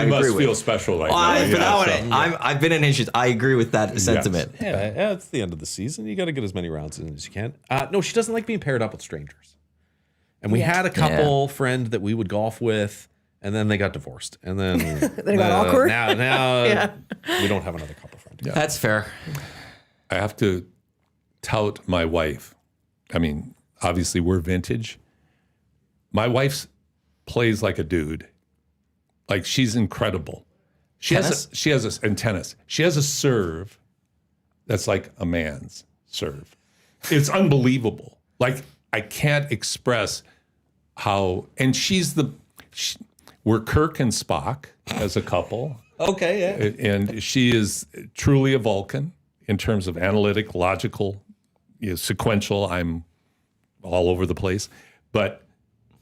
must agree feel with. special right For now. that one, I've been in issues. I agree with that sentiment. Yeah, it's the end of the season. You got to get as many rounds in as you can. No, she doesn't like being paired up with strangers. And we had a couple friend that we would golf with, and then they got divorced, and then Then it got awkward. Now we don't have another couple friends. Yeah. That's fair. I have to tout my wife. I mean, obviously we're vintage. My wife plays like a dude. Like, she's incredible. Tennis? She has a tennis. She has a serve that's like a man's serve. It's unbelievable. Like, I can't express how. And we're Kirk and Spock as a couple. Okay, yeah. And she is truly a Vulcan in terms of analytic, logical, sequential. I'm all over the place, but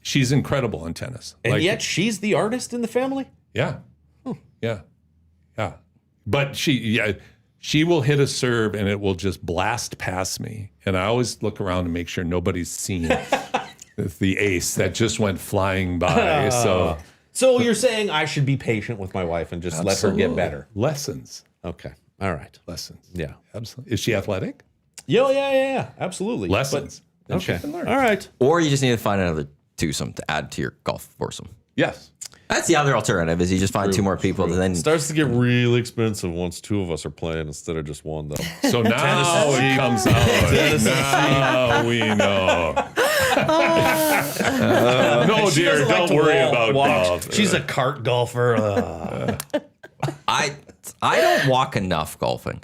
she's incredible in tennis. And yet she's the artist in the family? Yeah. Yeah. Yeah. But she will hit a serve and it will just blast past me. And I always look around to make sure nobody's seen the ace that just went flying by. So you're saying I should be patient with my wife and just let her get better? Lessons. Okay. All right. Lessons. Yeah. Absolutely. Is she athletic? Yeah. Absolutely. Lessons. But, okay. All right. Or you just need to find another twosome to add to your golf foursome. Yes. That's the other alternative, is you just find two more people and then It starts to get really expensive once two of us are playing instead of just one, though. So now it comes out. Now we know. No, dear, don't worry about golf. She's a cart golfer. I don't walk enough golfing.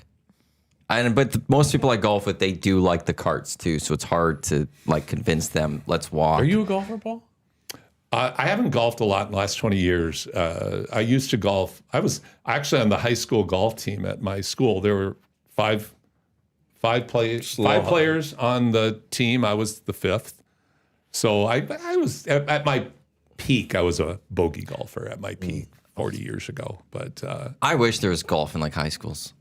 But most people I golf with, they do like the carts too, so it's hard to like convince them, let's walk. Are you a golfer, Paul? I haven't golfed a lot in the last 20 years. I used to golf. I was actually on the high school golf team at my school. There were five players on the team. I was the fifth. So I was at my peak. I was a bogey golfer at my peak 40 years ago. But I wish there was golf in like high schools.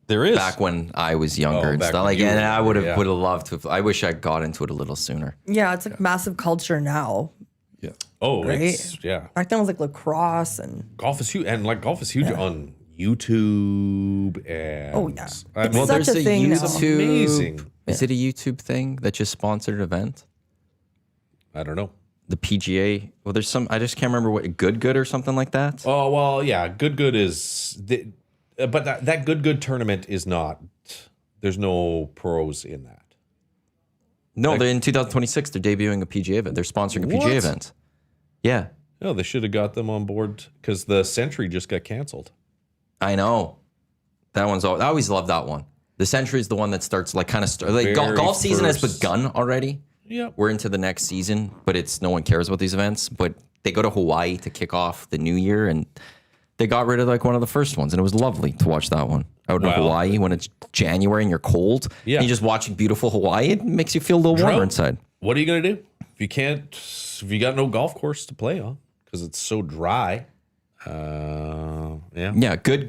There is. Back when I was younger and back stuff. when Like, you and were I would younger, have loved to. I wish I got into it a little sooner. Yeah, it's like massive culture now. yeah. Oh, Right? yeah. Back then it was like lacrosse and Golf is huge, and like golf is huge on YouTube. And oh yeah, I it's mean, such a thing now. amazing. Is it a YouTube thing that just sponsored an event? I don't know. The PGA. Well, there's some. I just can't remember what Good or something like that. Oh well, yeah. Good is, but that good tournament is not. There's no pros in that. No, they're in 2026. They're debuting a PGA event. They're sponsoring a PGA What? event. Yeah, No, they should have got them on board because the Century just got canceled. I know. That one's. I always love that one. The Century is the one that starts like kind of like Very golf season has first. begun already. Yep. We're into the next season, but it's no one cares about these events. But they go to Hawaii to kick off the new year, and they got rid of like one of the first ones, and it was lovely to watch that one out in Wow. Hawaii when it's January and you're cold. Yeah. And you're just watching beautiful Hawaii. It makes you feel a little warmer Drought. inside. What are you gonna do if you got no golf course to play on because it's so dry? Yeah. Yeah, good.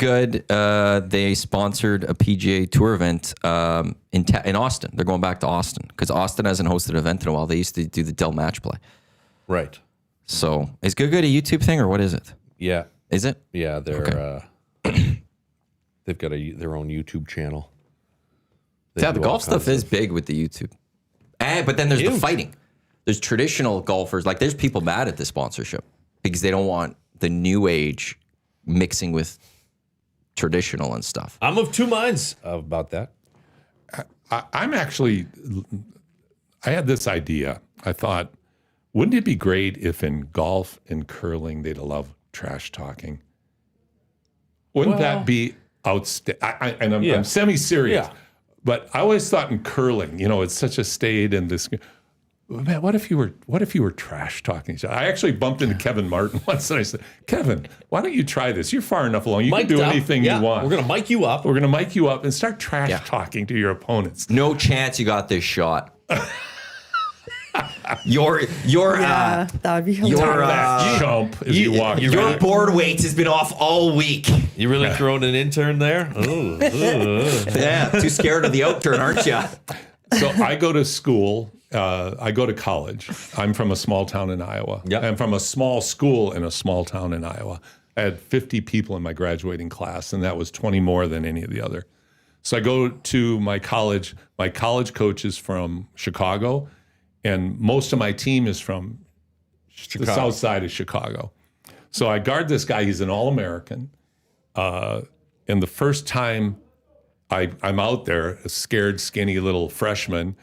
They sponsored a PGA Tour event in Austin. They're going back to Austin because Austin hasn't hosted an event in a while. They used to do the Dell Match Play. Right. So is good a YouTube thing or what is it? Yeah. Is it? Yeah. They're they've got their own YouTube channel. They Yeah, the do all golf stuff kinds is big with the YouTube. But then there's the Huge. fighting. There's traditional golfers. Like there's people mad at the sponsorship because they don't want the new age mixing with traditional and stuff. I'm of two minds about that. I had this idea. I thought, wouldn't it be great if in golf and curling they'd allow trash talking? Wouldn't that be outstanding? Yeah. I'm semi-serious. Yeah. But I always thought in curling, it's such a staid and this. Man, what if you were trash talking? I actually bumped into Kevin Martin once, and I said, "Kevin, why don't you try this? You're far enough along. You Mic'd can do up. anything Yeah, you want. We're gonna mic you up. We're gonna mic you up and start trash talking to your opponents." No chance you got this shot. Your yeah, that would be hilarious. That chump as you walk. your board weight has been off all week. You really throwing an intern there? Ooh, Yeah, too scared of the outturn, aren't you? So I go to school. I go to college. I'm from a small town in Iowa. Yep. I'm from a small school in a small town in Iowa. I had 50 people in my graduating class, and that was 20 more than any of the other. So I go to my college. My college coach is from Chicago, and most of my team is from the south side of Chicago. So I guard this guy. He's an All-American. And the first time I'm out there, a scared, skinny little freshman.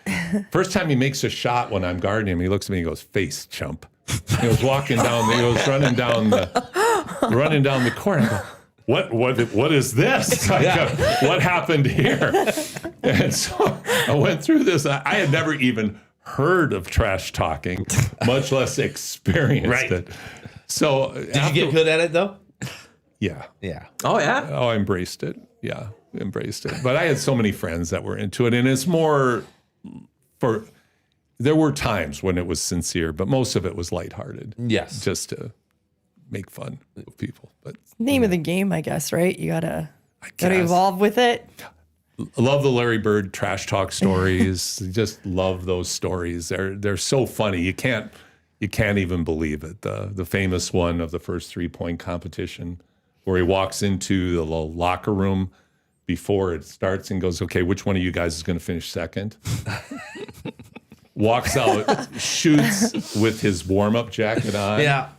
First time he makes a shot when I'm guarding him, he looks at me and goes, "Face, chump." He was walking down, he was running down the court. I go, what is this? I go, what happened here? And so I went through this. I had never even heard of trash talking, much less experienced it. So Did you get good at it though? Yeah. Yeah. Oh yeah. Oh, I embraced it. Yeah. embraced it. But I had so many friends that were into it, and it's more for. There were times when it was sincere, but most of it was lighthearted. Yes. Just to make fun of people. But Name of the game, I guess, right? You gotta guess. evolve with it. I love the Larry Bird trash talk stories. Just love those stories. They're so funny. You can't even believe it. The famous one of the first 3-point competition where he walks into the little locker room before it starts and goes, "Okay, which one of you guys is going to finish second?" Walks out, shoots with his warm-up jacket on. Yeah.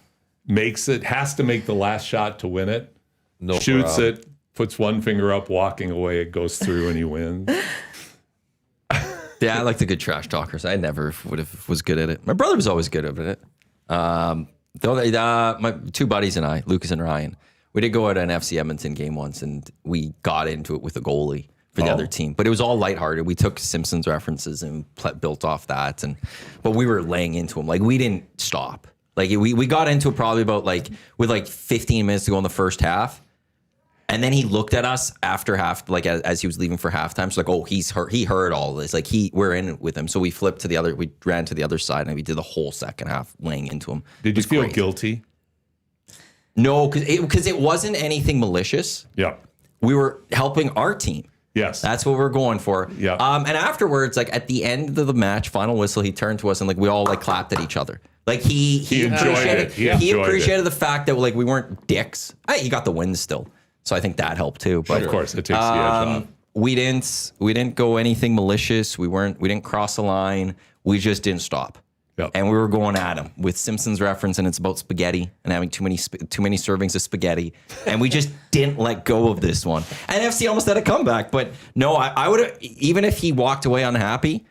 Makes it, has to make the last shot to win it. No Shoots problem. it, puts one finger up, walking away. It goes through and he wins. Yeah, I like the good trash talkers. I never was good at it. My brother was always good at it. My two buddies and I, Lucas and Ryan, we did go at an FC Edmonton game once, and we got into it with a goalie for the other team. But it was all lighthearted. We took Simpsons references and built off that. But we were laying into him. Like, we didn't stop. Like, we got into it probably about with 15 minutes to go in the first half. And then he looked at us after half, like as he was leaving for halftime. So like, oh, he's heard. He heard all this. Like we're in it with him. So we flipped to the other. We ran to the other side, and we did the whole second half laying into him. Did you feel guilty? No, because it wasn't anything malicious. Yeah. We were helping our team. Yes. That's what we're going for. Yeah. And afterwards, like at the end of the match, final whistle, he turned to us and like we all like clapped at each other. Like he enjoyed it. He appreciated the fact that like we weren't dicks. He got the win still. So I think that helped too. But Of course, it takes the edge off. we didn't go anything malicious. We didn't cross a line. We just didn't stop. Yep. And we were going at him with Simpsons reference, and it's about spaghetti and having too many servings of spaghetti. And we just didn't let go of this one. And FC almost had a comeback. But no, I would have, even if he walked away unhappy,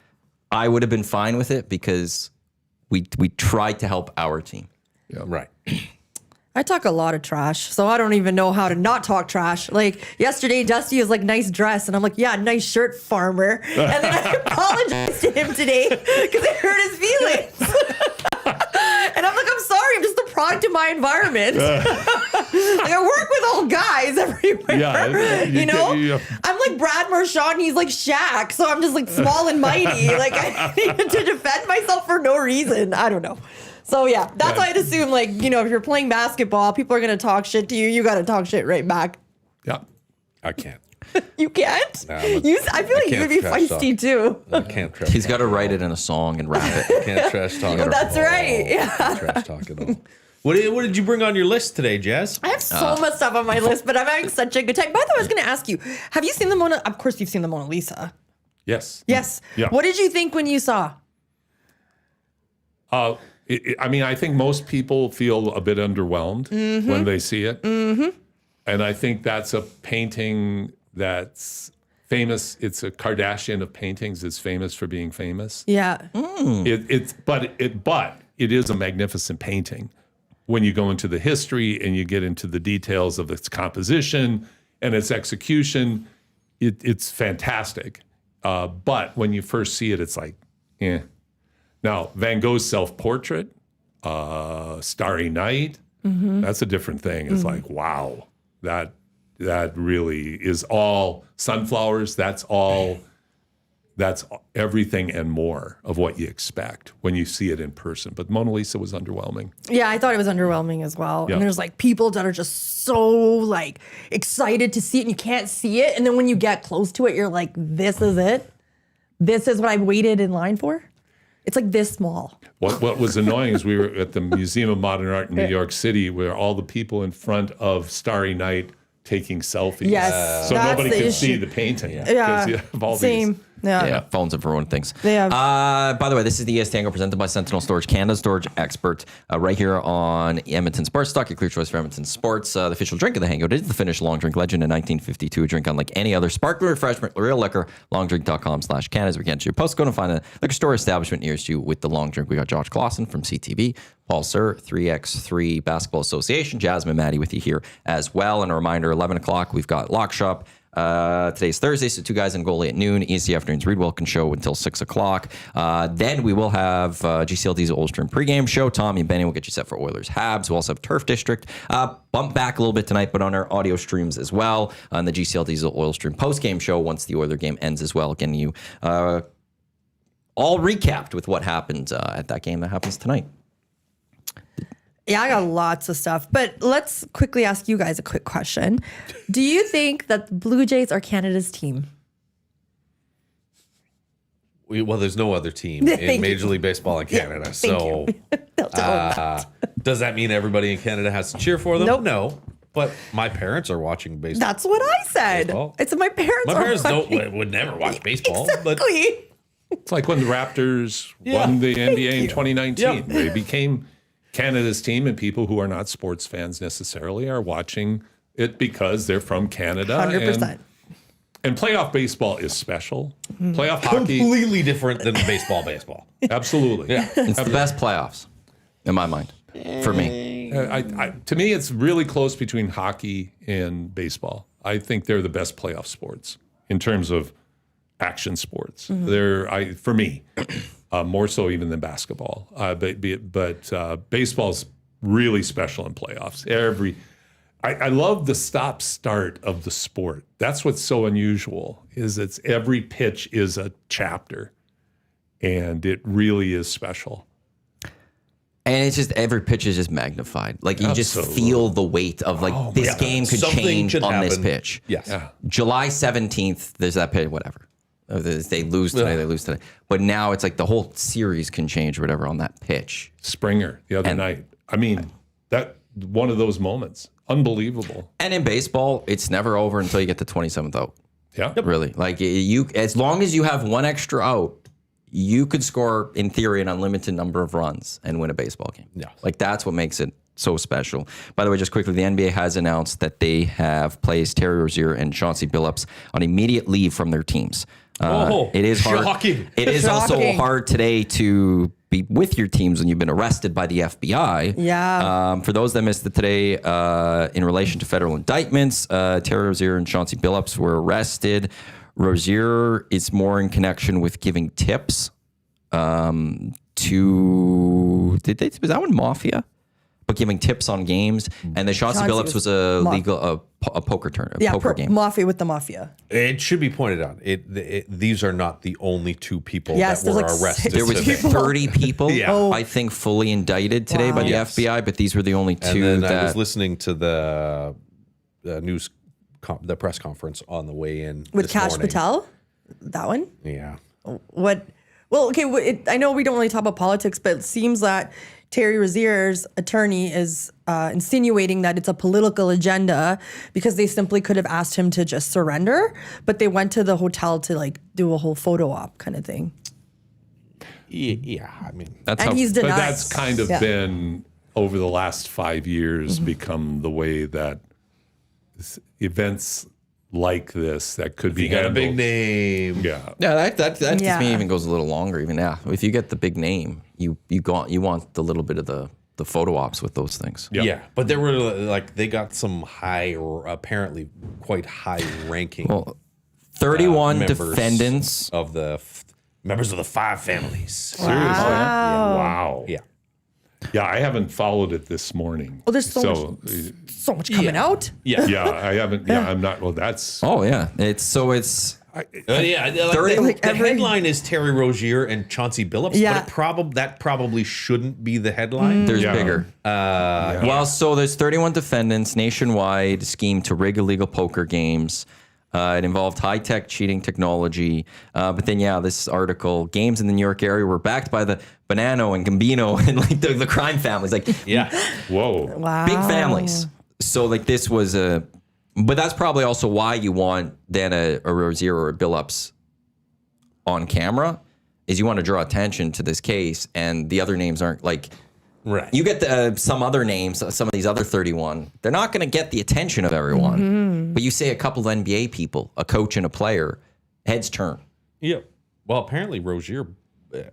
I would have been fine with it because we tried to help our team. Yeah. Right. I talk a lot of trash, so I don't even know how to not talk trash. Like yesterday, Dusty was like, "Nice dress," and I'm like, "Yeah, nice shirt, farmer." And then I apologized to him today because it hurt his feelings. And I'm like, "I'm sorry, I'm just a product of my environment." Like I work with old guys everywhere. Yeah, you know, yeah. I'm like Brad Marchand, he's like Shaq, so I'm just like small and mighty. Like I need to defend myself for no reason. I don't know. So yeah, that's why I'd assume like, you know, if you're playing basketball, people are going to talk shit to you. You got to talk shit right back. Yeah. I can't. You can't? Nah, I feel like you would be trash feisty too. I can't trash He's got to write it in a song and rap it. Can't trash talk. That's right. Yeah. Can't trash talk at all. What did you bring on your list today, Jazz? I have so much stuff on my list, but I'm having such a good time. By the way, I was going to ask you, have you seen the Mona? Of course you've seen the Mona Lisa. Yes. Yes. Yeah. What did you think when you saw? I think most people feel a bit underwhelmed when they see it. Mm-hmm. And I think that's a painting that's famous. It's a Kardashian of paintings. It's famous for being famous. Yeah. But it is a magnificent painting. When you go into the history and you get into the details of its composition and its execution, it's fantastic. But when you first see it, it's like, eh. Now, Van Gogh's self-portrait, Starry Night, that's a different thing. It's like, wow, that really is all sunflowers. That's everything and more of what you expect when you see it in person. But Mona Lisa was underwhelming. Yeah, I thought it was underwhelming as well. Yeah. And there's like people that are just so like excited to see it and you can't see it. And then when you get close to it, you're like, this is it. This is what I waited in line for. It's like this small. What was annoying is we were at the Museum of Modern Art in New York City where all the people in front of Starry Night taking selfies. Yes, So that's nobody the could issue. see the painting. Yeah, You have all same. these. Yeah, phones have ruined things. They have. By the way, this is the EST Hangout presented by Sentinel Storage, Canada's storage expert, right here on Edmonton Sports Talk, your clear choice for Edmonton sports. The official drink of the Hangout is the Finnish Long Drink Legend in 1952, a drink unlike any other sparkling refreshment, real liquor, longdrink.com/Canada is where you can enter your postcode and find a liquor store establishment nearest you with the long drink. We got Josh Classen from CTV, Paul Sir, 3x3 Basketball Association, Jasmine, Maddie with you here as well. And a reminder, 11 o'clock, we've got Lock Shop. Today's Thursday, so 2 guys in goalie at noon. EST Afternoons Reed Wilkins show until 6 o'clock. Then we will have GCLD's Oilstream pregame show. Tommy and Benny will get you set for Oilers Habs. We'll also have Turf District. Bump back a little bit tonight, but on our audio streams as well. On the GCLD's Oilstream postgame show once the Oiler game ends as well. Again, you all recapped with what happened at that game that happens tonight. Yeah, I got lots of stuff, but let's quickly ask you guys a quick question. Do you think that the Blue Jays are Canada's team? Well, there's no other team in Major League Baseball in Canada. So does that mean everybody in Canada has to cheer for them? Nope. No. But my parents are watching baseball. That's what I said. Baseball? It's my parents. My parents watching. would never watch baseball. Exactly. It's like when the Raptors won the NBA in 2019. Yeah. They became Canada's team, and people who are not sports fans necessarily are watching it because they're from Canada. 100%. And playoff baseball is special. Playoff hockey, Completely different than baseball. absolutely. Yeah. It's the best playoffs, in my mind, for me. To me, it's really close between hockey and baseball. I think they're the best playoff sports in terms of action sports. They're, for me, more so even than basketball. But baseball's really special in playoffs. I love the stop-start of the sport. That's what's so unusual, is it's every pitch is a chapter, and it really is special. And it's just every pitch is just magnified. Like you just Absolutely. feel the weight of like this game could Something change could on this happen. pitch. Yes. Yeah. July 17th, there's that pitch, whatever. They lose today, they lose today. But now it's like the whole series can change or whatever on that pitch. Springer the other night. I mean, that one of those moments. Unbelievable. And in baseball, it's never over until you get the 27th out. Yeah. Really. Like you, as long as you have one extra out, you could score, in theory, an unlimited number of runs and win a baseball game. Yeah. Like that's what makes it so special. By the way, just quickly, the NBA has announced that they have placed Terry Rozier and Chauncey Billups on immediate leave from their teams. It is hard. Shocking. It is also Shocking. hard today to be with your teams when you've been arrested by the FBI. Yeah. For those that missed it today, in relation to federal indictments, Terry Rozier and Chauncey Billups were arrested. Rozier is more in connection with giving tips to was that one Mafia? But giving tips on games, and the Chauncey Billups was a legal a poker tournament, poker game. Mafia with the Mafia. It should be pointed out. These are not the only two people Yes, that were there's like arrested. There was today. 30 people, Yeah. I think, fully indicted today by the Yes. FBI, but these were the only And two then I was that. listening to the the press conference on the way in With this Kash morning. Patel? That one? Yeah. What? Well, okay. I know we don't really talk about politics, but it seems that Terry Rozier's attorney is insinuating that it's a political agenda because they simply could have asked him to just surrender, but they went to the hotel to like do a whole photo op kind of thing. Yeah. I mean, That's And how, he's denied. But that's kind of been, over the last 5 years, become the way that events like this that could be you got a handled. big name. Yeah. yeah, that to Yeah. me even goes a little longer. Even if you get the big name, you want the little bit of the photo ops with those things. Yeah. But there were they got some high, apparently quite high ranking. Well, 31 members defendants. of the members of the five families. Seriously. Wow. Wow. Yeah. Yeah, I haven't followed it this morning. Oh, there's so much coming out. Yeah. Yeah, I haven't. Yeah, I'm not. Well, that's. Oh yeah, it's 30, like the every- headline is Terry Rozier and Chauncey Billups, Yeah. but that probably shouldn't be the headline. there's Yeah. bigger. Well, so there's 31 defendants nationwide scheme to rig illegal poker games. It involved high-tech cheating technology. But then, this article, games in the New York area were backed by the Bonanno and Gambino and like the crime families, like Yeah. Whoa. Wow. big families. So like this was but that's probably also why you want then a Rozier or a Billups on camera, is you want to draw attention to this case, and the other names aren't like. Right. You get some other names, some of these other 31. They're not going to get the attention of everyone. But you say a couple of NBA people, a coach and a player, heads turn. Yeah. Well, apparently Rozier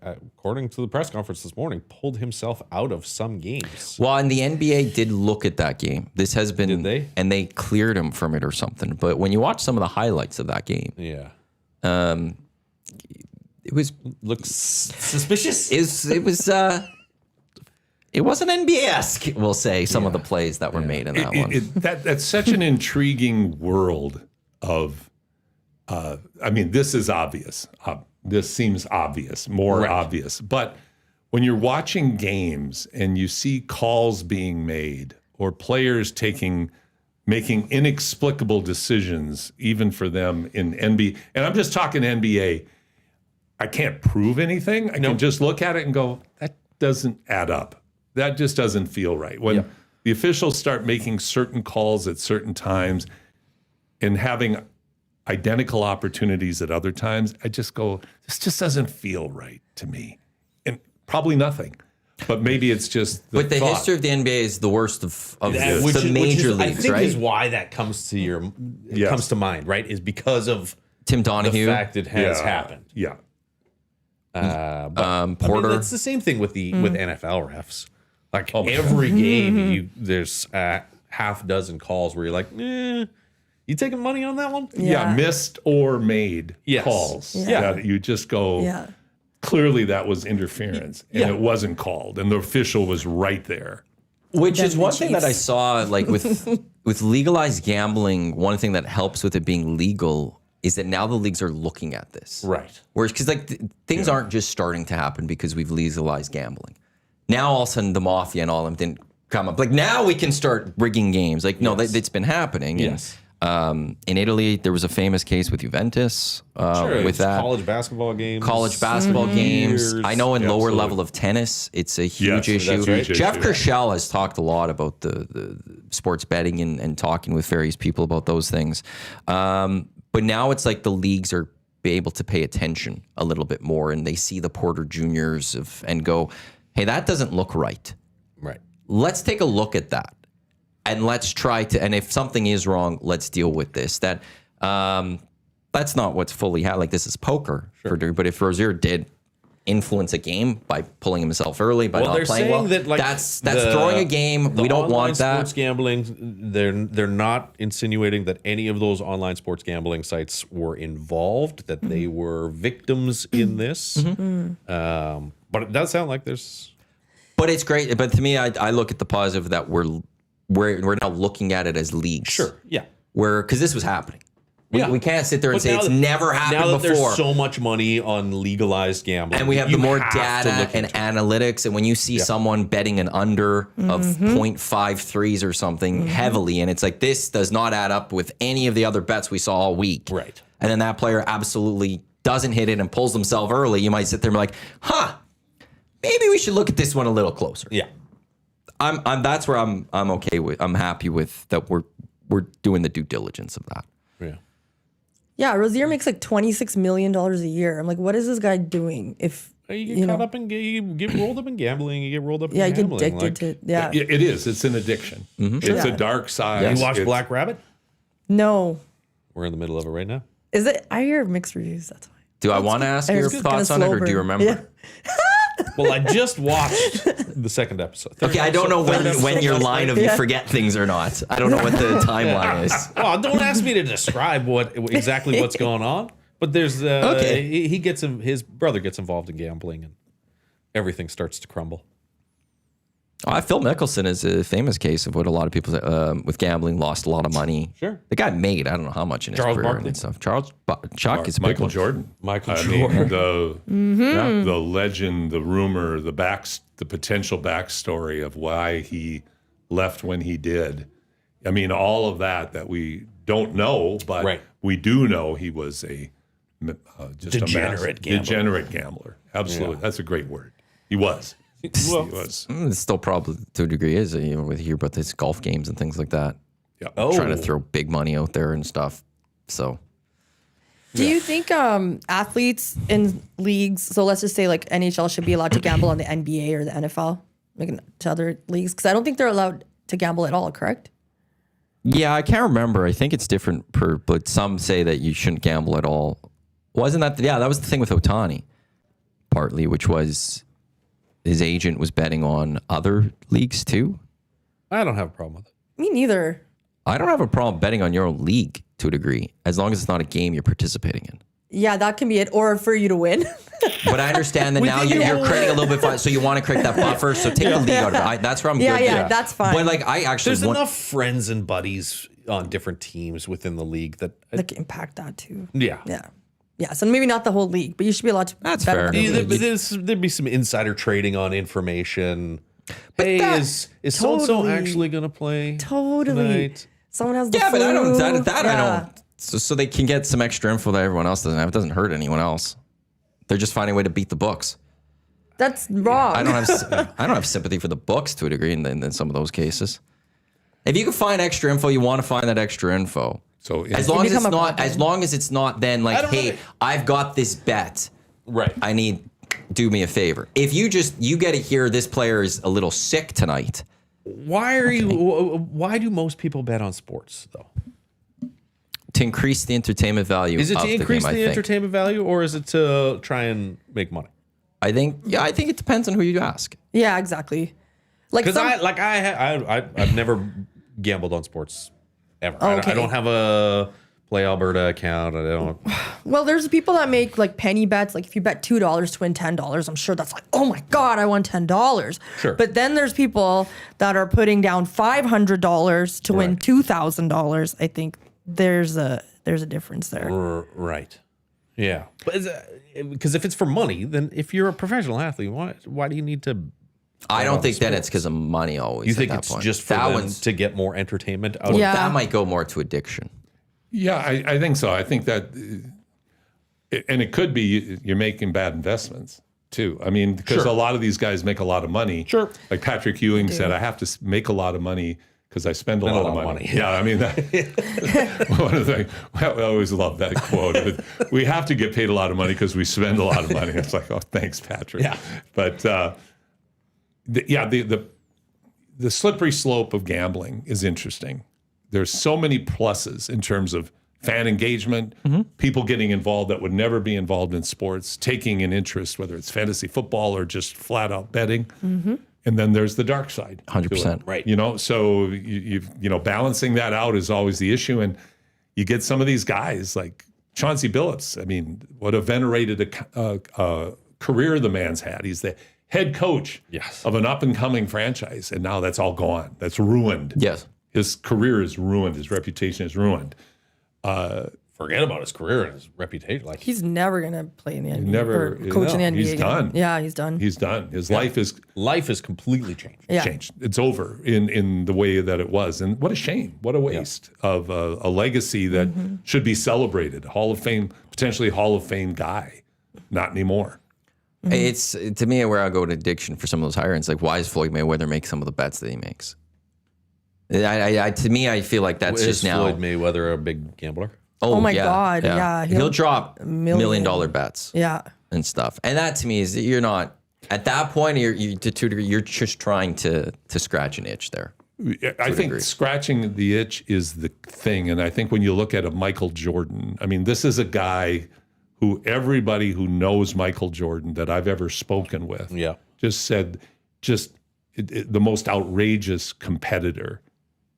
according to the press conference this morning, pulled himself out of some games. Well, and the NBA did look at that game. This has been, Did they? And they cleared him from it or something. But when you watch some of the highlights of that game, Yeah. it was Looks suspicious. it wasn't NBA-esque, we'll say, some of the plays that were made in that one. That's such an intriguing world of. I mean, this is obvious. This seems obvious, more obvious. But when you're watching games and you see calls being made or players making inexplicable decisions, even for them in NBA, and I'm just talking NBA, I can't prove anything. I can just look at it and go, that doesn't add up. That just doesn't feel right. When the officials start making certain calls at certain times and having identical opportunities at other times, I just go, this just doesn't feel right to me. And probably nothing. But maybe it's just But the thought. history of the NBA is the worst of Which the is- major which is, leagues, I think right? is why that comes to comes to mind, right? Is because of Tim the Donahue, fact it has happened. Yeah. Porter. That's the same thing with with NFL refs. Like every game, there's half dozen calls where you're like, you taking money on that one? Yeah, missed or made Yes. calls. Yeah. That you just go, Yeah. clearly that was interference. And it wasn't called. And the official was right there. Which is the one thing that I Chiefs. saw, like with legalized gambling, one thing that helps with it being legal is that now the leagues are looking at this. Right. Whereas, because things aren't just starting to happen because we've legalized gambling. Now all of a sudden the mafia and all of them didn't come up. Like now we can start rigging games. Like no, it's been happening. Yes. And, in Italy, there was a famous case with Juventus with it's that. college basketball games. College basketball games. Years. I know in lower Absolutely. level of tennis, it's a huge Yes, issue. that's right. Jeff Huge issue. Kershell has talked a lot about the sports betting and talking with various people about those things. But now it's like the leagues are able to pay attention a little bit more, and they see the Porter Juniors and go, hey, that doesn't look right. Right. Let's take a look at that. And let's try to, and if something is wrong, let's deal with this. That's not what's fully happening. Like this is poker, but if Rozier did influence a game by pulling himself early, by Well, not they're playing saying well, that like that's throwing a game. We don't want that. Sports gambling. They're not insinuating that any of those online sports gambling sites were involved. That they were victims in this. But it does sound like there's. But it's great. But to me, I look at the positive that we're now looking at it as leagues. Yeah. Because this was happening. We can't sit there and But say now it's that- never happened now that before. There's so much money on legalized gambling, And we have you the more have to data look and into it. analytics. And when you see someone betting an under of 0.53s or something heavily, and it's like, this does not add up with any of the other bets we saw all week. Right. And then that player absolutely doesn't hit it and pulls himself early. You might sit there and be like, maybe we should look at this one a little closer. Yeah. That's where I'm okay with. I'm happy with that. We're doing the due diligence of that. Yeah. Yeah, Rozier makes like $26 million a year. I'm like, what is this guy doing? If You get caught up in you get rolled up in gambling. You get rolled up in you get gambling. addicted to It is. It's an addiction. It's Yeah. a dark side. You watch It's- Black Rabbit? No, We're in the middle of it right now. is it? I hear mixed reviews. That's why. Do I want to ask your It's kinda thoughts on it, slow or do you burn. remember? Yeah. Well, I just watched the second episode. Okay, I don't know when your line of you forget things or not. I don't know what the timeline is. Well, don't ask me to describe exactly what's going on. But there's Okay. he gets his brother gets involved in gambling and everything starts to crumble. Phil Mickelson is a famous case of what a lot of people with gambling lost a lot of money. Sure. The guy made I don't know how much in his Charles career Barkley. and stuff. Chuck is a big Michael one. Jordan. Michael I Jordan. mean, the legend, the rumor, the potential backstory of why he left when he did. I mean, all of that we don't know, but Right. we do know he was just Degenerate gambler. Degenerate gambler. Absolutely, that's a great word. He was. Well, He was. It's still probably to a degree is with you hear about these golf games and things like that. Yeah. Trying to throw big money out there and stuff. So Do you think athletes in leagues, so let's just say like NHL should be allowed to gamble on the NBA or the NFL, like to other leagues? Because I don't think they're allowed to gamble at all, correct? yeah, I can't remember. I think it's different but some say that you shouldn't gamble at all. Wasn't that? Yeah, that was the thing with Otani. partly, which was his agent was betting on other leagues too. I don't have a problem with it. Me neither. I don't have a problem betting on your own league to a degree, as long as it's not a game you're participating in. Yeah, that can be it. Or for you to win. But I understand that now you're creating a little bit of so you want to create that buffer. So take the league out of it. That's where I'm good. Yeah, that's fine. But like I actually There's enough friends and buddies on different teams within the league that Like impact that too. yeah. Yeah. So maybe not the whole league, but you should be allowed to. That's bet fair. on the Yeah, league. there'd be some insider trading on information. Hey, that- is so and so totally. actually gonna play? Totally. tonight? Someone has the Yeah, flu. but I don't. That I Yeah. don't. So they can get some extra info that everyone else doesn't have. It doesn't hurt anyone else. They're just finding a way to beat the books. That's wrong. I don't have sympathy for the books to a degree in some of those cases. If you can find extra info, you want to find that extra info. So As long as become it's a not, problem. as long as it's not, then like, don't hey, know. I've got this bet. Right. I need, do me a favor. If you get to hear this player is a little sick tonight. Why do most people bet on sports though? To increase the entertainment value. Is it of to increase the game, the I think. entertainment value, or is it to try and make money? I think it depends on who you ask. Yeah, exactly. Like Because some, I've never gambled on sports ever. Okay. I don't have a Play Alberta account. I don't. well, there's people that make like penny bets. Like if you bet $2 to win $10, I'm sure that's like, oh my God, I won $10. Sure. But then there's people that are putting down $500 to win Right. $2,000. I think there's a difference there. Right. Yeah. But because if it's for money, then if you're a professional athlete, why do you need to? I don't think then it's because of money always. You at think that it's point. just for that them one's, to get more entertainment out Yeah. of that might go more to addiction. Yeah, I think so. I think that, and it could be you're making bad investments too. I mean, because a lot of these guys make a lot of money. Sure. Like Patrick Ewing said, I have to make a lot of money because I spend a lot of money. Yeah, I mean, one of the things, I always love that quote. We have to get paid a lot of money because we spend a lot of money. It's like, oh, thanks, Patrick. Yeah. But the slippery slope of gambling is interesting. There's so many pluses in terms of fan engagement, people getting involved that would never be involved in sports, taking an interest, whether it's fantasy football or just flat out betting. And then there's the dark side. 100%. Right. You know, so balancing that out is always the issue. And you get some of these guys like Chauncey Billups. I mean, what a venerated career the man's had. He's the head coach Yes. of an up and coming franchise. And now that's all gone. That's ruined. Yes. His career is ruined. His reputation is ruined. Forget about his career and his reputation. Like He's never gonna play in the NBA never- or coach in the NBA. he's again. done. Yeah, he's done. He's done. His life is life has completely changed. Yeah. changed. It's over in the way that it was. And what a shame. What a waste of a legacy that should be celebrated. Hall of Fame, potentially Hall of Fame guy. Not anymore. It's to me where I go to addiction for some of those higher ends. Like, why does Floyd Mayweather make some of the bets that he makes? To me, I feel like that's Is just now. Floyd Mayweather a big gambler? Oh my God, yeah. He'll drop million. million-dollar bets Yeah. and stuff. And that to me is you're not at that point. You're just trying to scratch an itch there. I think scratching the itch is the thing. And I think when you look at a Michael Jordan, I mean, this is a guy who everybody who knows Michael Jordan that I've ever spoken with Yeah. just said, the most outrageous competitor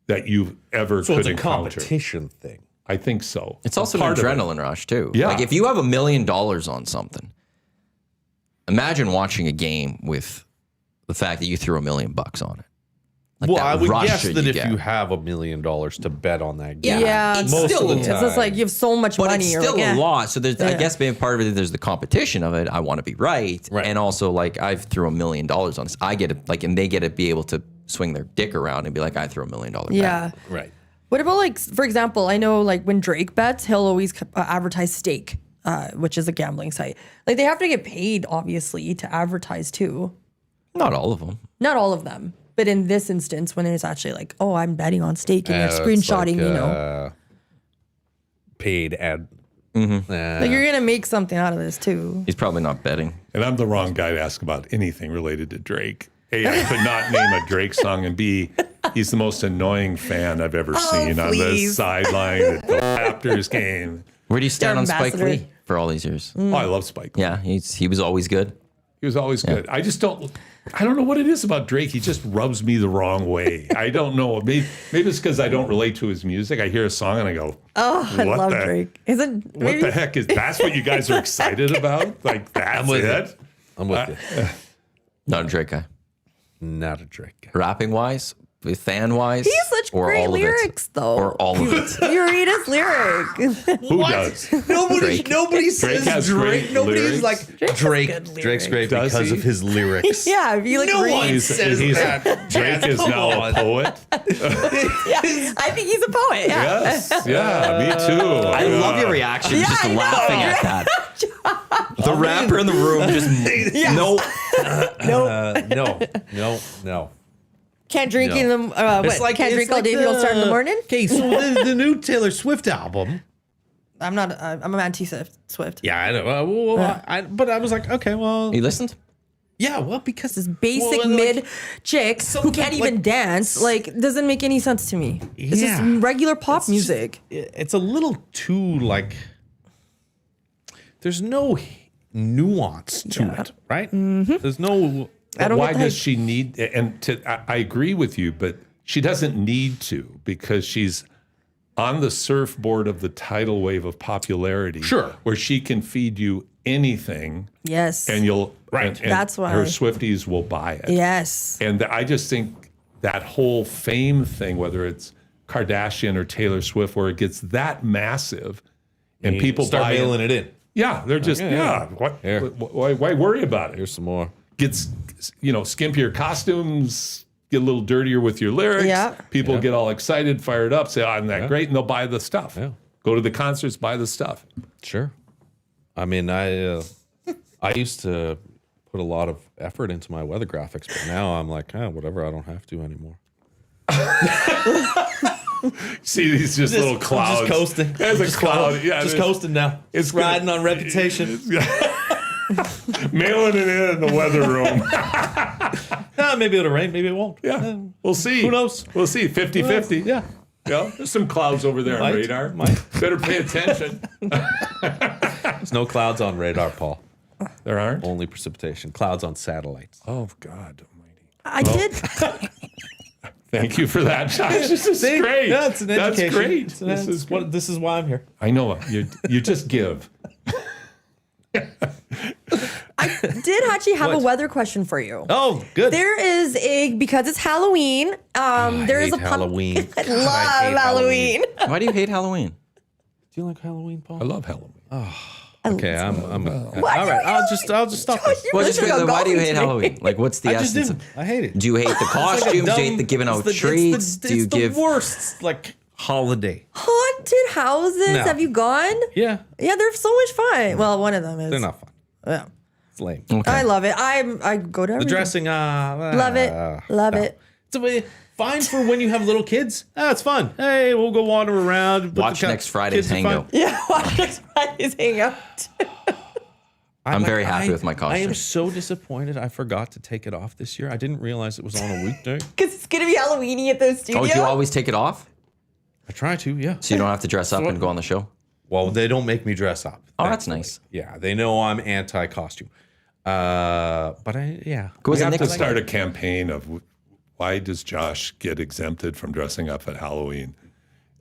that you've ever So could it's a encounter. competition thing. I think so. It's also an part of it. adrenaline rush too. Yeah. Like if you have $1 million on something, imagine watching a game with the fact that you threw $1 million on it. Like Well, that I would rush guess that if get. you have $1 million to bet on that game, Yeah. it's most still of the It's time. just like you have so much but money. it's you're still like, a eh. lot. So there's, I Yeah. guess, maybe part of it, there's the competition of it. I want to be right. Right. And also, like, I've threw $1 million on this. I get it, like, and they get to be able to swing their dick around and be like, I threw $1 million bet. Yeah. right. What about like, for example, I know like when Drake bets, he'll always advertise Stake, which is a gambling site. Like they have to get paid, obviously, to advertise too. Not all of them. Not all of them, but in this instance, when it's actually like, oh, I'm betting on Stake and It's you're screenshotting, like, paid ad. like you're gonna make something out of this too. He's probably not betting. And I'm the wrong guy to ask about anything related to Drake. A, I could not name a Drake song, and B, he's the most annoying fan I've ever seen on the please. sideline at the Raptors game. Where do you stand Their on Spike ambassador. Lee for all these years? Oh, I love Spike. Yeah, he was always good. He was always good. I don't know what it is about Drake. He just rubs me the wrong way. I don't know. Maybe it's because I don't relate to his music. I hear a song and I go, Oh, I love Drake. what the heck is that's what you guys are excited about? Like, that's it? I'm with you. Not a Drake guy. Not a Drake guy. Rapping wise, fan wise, He has such great lyrics, though. or all of it. You read his lyric. Who does? Drake. Nobody Drake has great Nobody's lyrics. like Drake. good lyrics. Drake's great Does because he? of his lyrics. Yeah, if you like No read. one says that. Drake is now a poet. Yeah, I think he's a poet. Yeah. Yes. Yeah, me too. I love your reaction, just I know. laughing at that. The rapper in the room just no. No. Can't drink No. in the can't drink all day if you don't start in the morning. Okay, so the new Taylor Swift album. I'm not. I'm a anti-Swift. Yeah, I know. But I was like, okay, well, You listened? yeah, well, because This basic well, like, mid chicks who something can't even like- dance doesn't make any sense to me. It's Yeah. just regular pop music. It's a little too like. There's no nuance to it, right? Mm-hmm. There's no. I don't Why get the does hype. she need? I agree with you, but she doesn't need to because she's on the surfboard of the tidal wave of popularity. Sure. Where she can feed you anything, Yes. and you'll Right. and That's why. her Swifties will buy it. Yes. And I just think that whole fame thing, whether it's Kardashian or Taylor Swift, where it gets that massive, and people start buy mailing it in. Yeah, they're just What? Here. Why worry about it? Here's some more. Gets skimpier costumes, get a little dirtier with your lyrics. Yeah. People get all excited, fired up, say, "I'm that great," and they'll buy the stuff. Yeah. Go to the concerts, buy the stuff. Sure. I mean, I used to put a lot of effort into my weather graphics, but now I'm like, whatever. I don't have to anymore. See these little clouds. I'm just coasting. There's a cloud. Yeah, Just there's- coasting now. It's It's riding on reputation. Mailing it in the weather room. Maybe it'll rain. Maybe it won't. Yeah, we'll see. Who knows? We'll see. 50-50. Yeah. Yeah, there's some clouds over there on Might. radar. Might. Better pay attention. There's no clouds on radar, Paul. There aren't? Only precipitation. Clouds on satellites. Oh, God almighty. I did. Thank you for that, Josh. This is great. Yeah, it's an education. That's great. This is why I'm here. I know. You just give. I did actually have a weather question for you. Oh, good. There is because it's Halloween. There is hate a Halloween. I love hate Halloween. Why do you hate Halloween? Do you like Halloween, Paul? I love Halloween. Okay, I'm all Why right. do you I'll just stop. Josh, this. you Well, really just should go why do you golfing hate today. Halloween? Like, what's the I just essence didn't. of? I hate it. Do you hate the It's like a costumes? Do you hate dumb- the giving out it's the- treats? It's Do you the give? worst like holiday? Haunted houses? No. Have you gone? Yeah, Yeah, they're so much fun. Well, one of them is. they're not fun. Yeah. It's lame. I love it. I go to The every dressing, Love it. Love it. It's fine for when you have little kids. It's fun. Hey, we'll go wander around. Watch next Friday's kids are fun. Hangout. Yeah, watch next Friday's Hangout. I'm very happy with my I am costume. so disappointed. I forgot to take it off this year. I didn't realize it was on a weekday. Because it's going to be Halloweeny at the studio. Oh, do you always take it off I try to, yeah. so you don't have to dress up and go on the show? Well, they don't make me dress up. Oh, that's nice. Yeah, they know I'm anti-costume. But Go We as a have to Nick. start a campaign of why does Josh get exempted from dressing up at Halloween?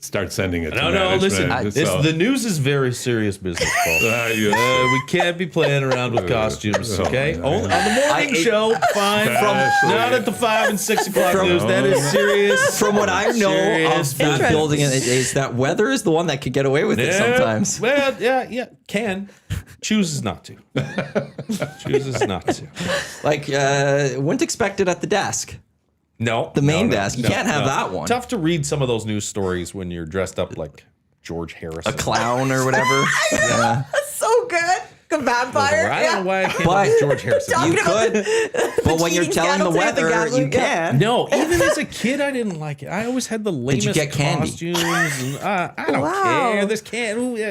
Start sending it to No, management. listen. The news is very serious business, Paul. We can't be playing around with costumes, okay? Only on the morning show, fine. Not at the 5 and 6 o'clock news. That is serious. From what I know Serious. of that building, is that weather is the one that could get away with it sometimes. Well, yeah, can. Chooses not to. Chooses not to. Like, wouldn't expect it at the desk. No. The main desk. You can't have that one. Tough to read some of those news stories when you're dressed up like George Harrison. A clown or whatever. Yeah. That's so good. The vampire. I don't know why I came But- up with George Harrison. You Talking about could, but when you're cheating telling the scandal today at the weather, Gambling- you can. No, even as a kid, I didn't like it. I always had the lamest you get candy? costumes. And, I don't Wow. care. There's candy.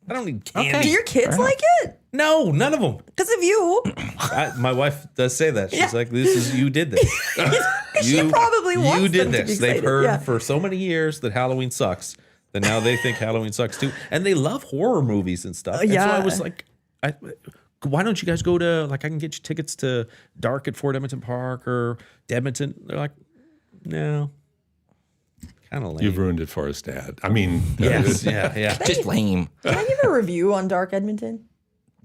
I don't need candy. Do your kids like it? No, none of them. Because of you. My wife does say that. She's Yeah. like, "This is you did this. She probably wants You did them to be this." They've excited. heard Yeah. for so many years that Halloween sucks that now they think Halloween sucks too, and they love horror movies and stuff. And so yeah. I was like, why don't you guys go to, like, I can get you tickets to Dark at Fort Edmonton Park or Edmonton. They're like, no, kind of lame. You've ruined it for us, Dad. I mean, Yes, yeah. Just lame. Can I give a review on Dark Edmonton?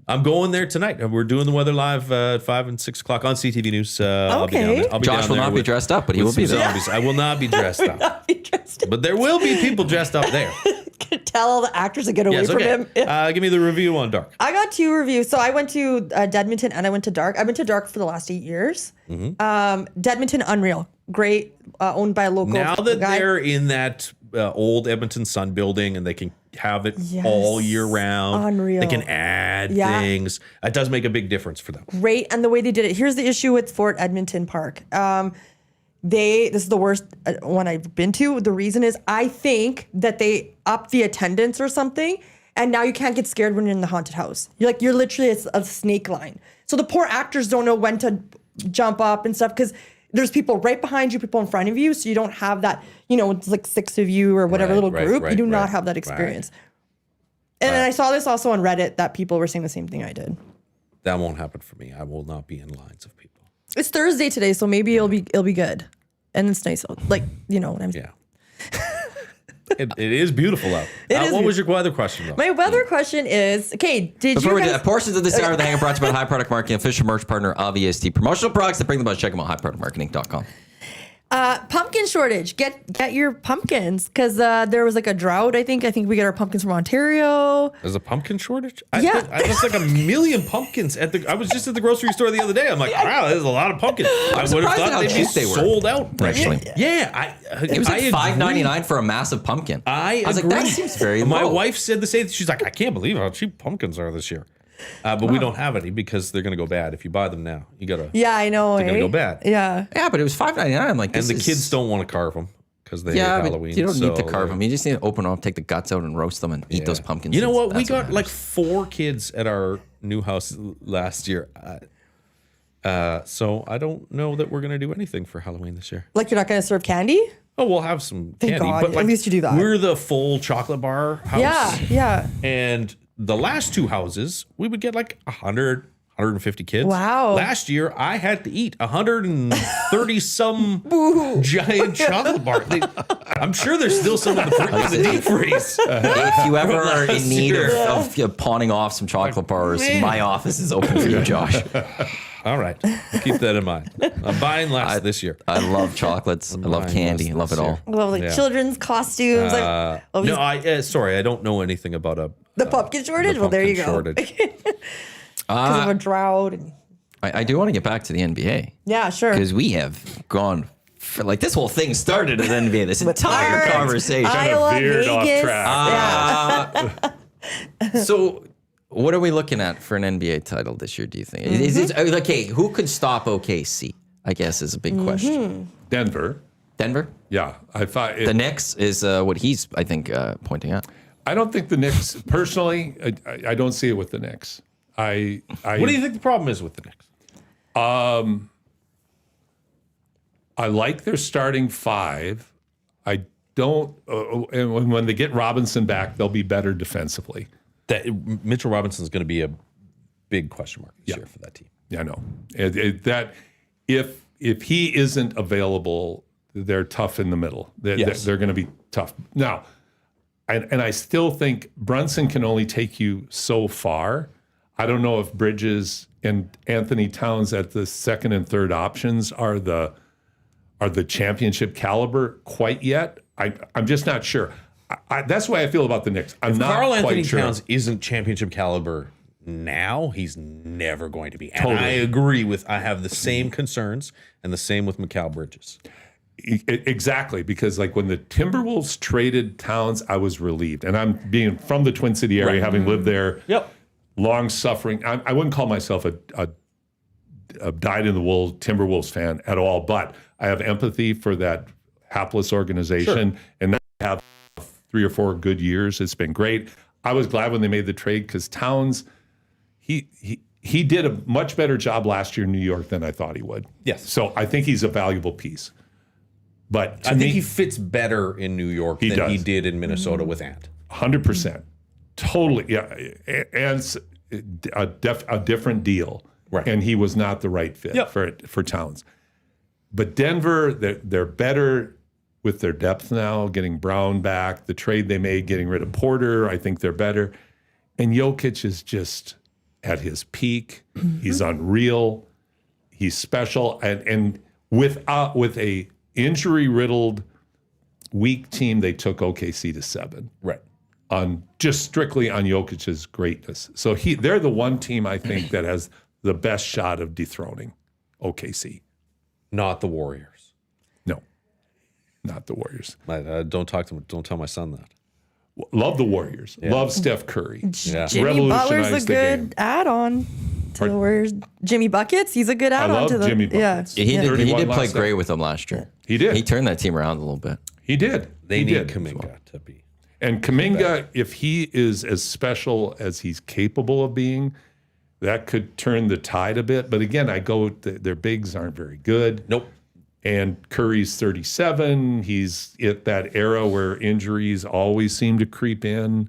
I'm going there tonight. We're doing the weather live at 5 and 6 o'clock on CTV News. I'll be down Okay. there. I'll be Josh down will there not be with- dressed up, but he will with be some there. zombies. I will not be dressed up. Not interested. But there will be people dressed up there. Tell all the actors to get away Yes, from him. Give me the review on Dark. I got 2 reviews. So I went to Dedmonton and I went to Dark. I've been to Dark for the last 8 years. Dedmonton, unreal. Great. Owned by a local Now that guy. they're in that old Edmonton Sun building and they can have it Yes. all year round, Unreal. they can add Yeah. things. It does make a big difference for them. Great. And the way they did it. Here's the issue with Fort Edmonton Park. This is the worst one I've been to. The reason is I think that they upped the attendance or something, and now you can't get scared when you're in the haunted house. You're literally a snake line. So the poor actors don't know when to jump up and stuff because there's people right behind you, people in front of you, so you don't have that. It's like 6 of you or whatever little group. You do not have that experience. And then I saw this also on Reddit that people were saying the same thing I did. That won't happen for me. I will not be in lines of people. It's Thursday today, so maybe it'll be good, and it's nice. Like what I'm saying. Yeah. It is beautiful out. What was your weather question, though? My weather question is, okay, Before you we do guys... that, portions of this hour of the Hangout brought to you by High Product Marketing, official merch partner of EST. Promotional products that bring them out. Check them out, highproductmarketing.com. pumpkin shortage. Get your pumpkins because there was like a drought. I think we get our pumpkins from Ontario. There's a pumpkin shortage? Yeah. There's like a million pumpkins I was just at the grocery store the other day. I'm like, wow, there's a lot of pumpkins. I would have surprised at thought how they'd be cheap they were. sold out. Actually. Yeah. It was like $5.99 for a massive pumpkin. I was agree. like, that seems very My low. wife said the same. She's like, I can't believe how cheap pumpkins are this year. But we don't have any because they're going to go bad. If you buy them now, you got to. Yeah, I know. They're going to go bad. Yeah. Yeah, but it was $5.99. I'm like, And the kids don't want to carve them because they hate Yeah, Halloween. but you don't need to so carve them. You just need to open them up, take the guts out, and roast them, and eat those pumpkins. You know what? We That's got matters. like 4 kids at our new house last year. So I don't know that we're going to do anything for Halloween this year. Like you're not going to serve candy? Oh, we'll have some Thank candy. God. But At least you do that. We're the full chocolate bar house. Yeah. And the last 2 houses, we would get like 100, 150 kids. Wow. Last year, I had to eat 130 some giant chocolate bar. I'm sure there's still some in the deep freeze. If you ever are in need year. of pawning off some chocolate bars, my office is open for you, Josh. All right. Keep that in mind. I'm buying less this year. I love chocolates. I love buying candy. less I love it this all. year. I love like children's costumes. Sorry, I don't know anything about the pumpkin shortage? Well, there you go. shortage. Because of a drought. And... I do want to get back to the NBA Yeah, sure. because we have gone. Like this whole thing started at the NBA. This entire Art, conversation. Iowa, veered off Vegas. track. So, what are we looking at for an NBA title this year? Do you think? Is it okay? Who could stop OKC? I guess is a big question. Denver. Denver. Yeah, I thought The Knicks is what he's I think pointing at. I don't think the Knicks personally. I don't see it with the Knicks. What do you think the problem is with the Knicks? I like their starting 5. I don't. And when they get Robinson back, they'll be better defensively. That Mitchell Robinson's going to be a big question mark this year for that team. Yeah, I know that if he isn't available, they're tough in the middle. They're going to be tough. Now, and I still think Brunson can only take you so far. I don't know if Bridges and Anthony Towns at the second and third options are the championship caliber quite yet. I'm just not sure. That's the way I feel about the Knicks. I'm not Karl quite Anthony sure. Towns isn't championship caliber now. He's never going to be. And Totally. I agree with. I have the same concerns and the same with Mikal Bridges. Exactly, because like when the Timberwolves traded Towns, I was relieved. And I'm being from the Twin City area, having lived there, long suffering. I wouldn't call myself a dyed in the wool Timberwolves fan at all, but I have empathy for that hapless organization. And now I have 3 or 4 good years. It's been great. I was glad when they made the trade because Towns, he did a much better job last year in New York than I thought he would. Yes. So I think he's a valuable piece. But I think he fits better in New York than does. he did in Minnesota with Ant. 100%. Totally. Yeah. a different deal, Right. and he was not the right fit Yep. for Towns. But Denver, they're better with their depth now, getting Brown back, the trade they made, getting rid of Porter. I think they're better. And Jokic is just at his peak. He's unreal. He's special. And with a injury-riddled, weak team, they took OKC to 7. Right. On just strictly on Jokic's greatness. So they're the one team I think that has the best shot of dethroning OKC. Not the Warriors. No, not the Warriors. Don't tell my son that. Love the Warriors. Love Steph Curry. Yeah. Jimmy Butler's a Revolutionized the game. good add-on to the Warriors. Jimmy Buckets, he's a good add-on love to the Jimmy Buckets. He did 31 play last great night. with them last year. He did. He turned that team around a little bit. He did. They He need did. Kuminga to be. And Kuminga, if he is as special as he's capable of being, that could turn the tide a bit. But again, their bigs aren't very good. Nope. And Curry's 37. He's at that era where injuries always seem to creep in.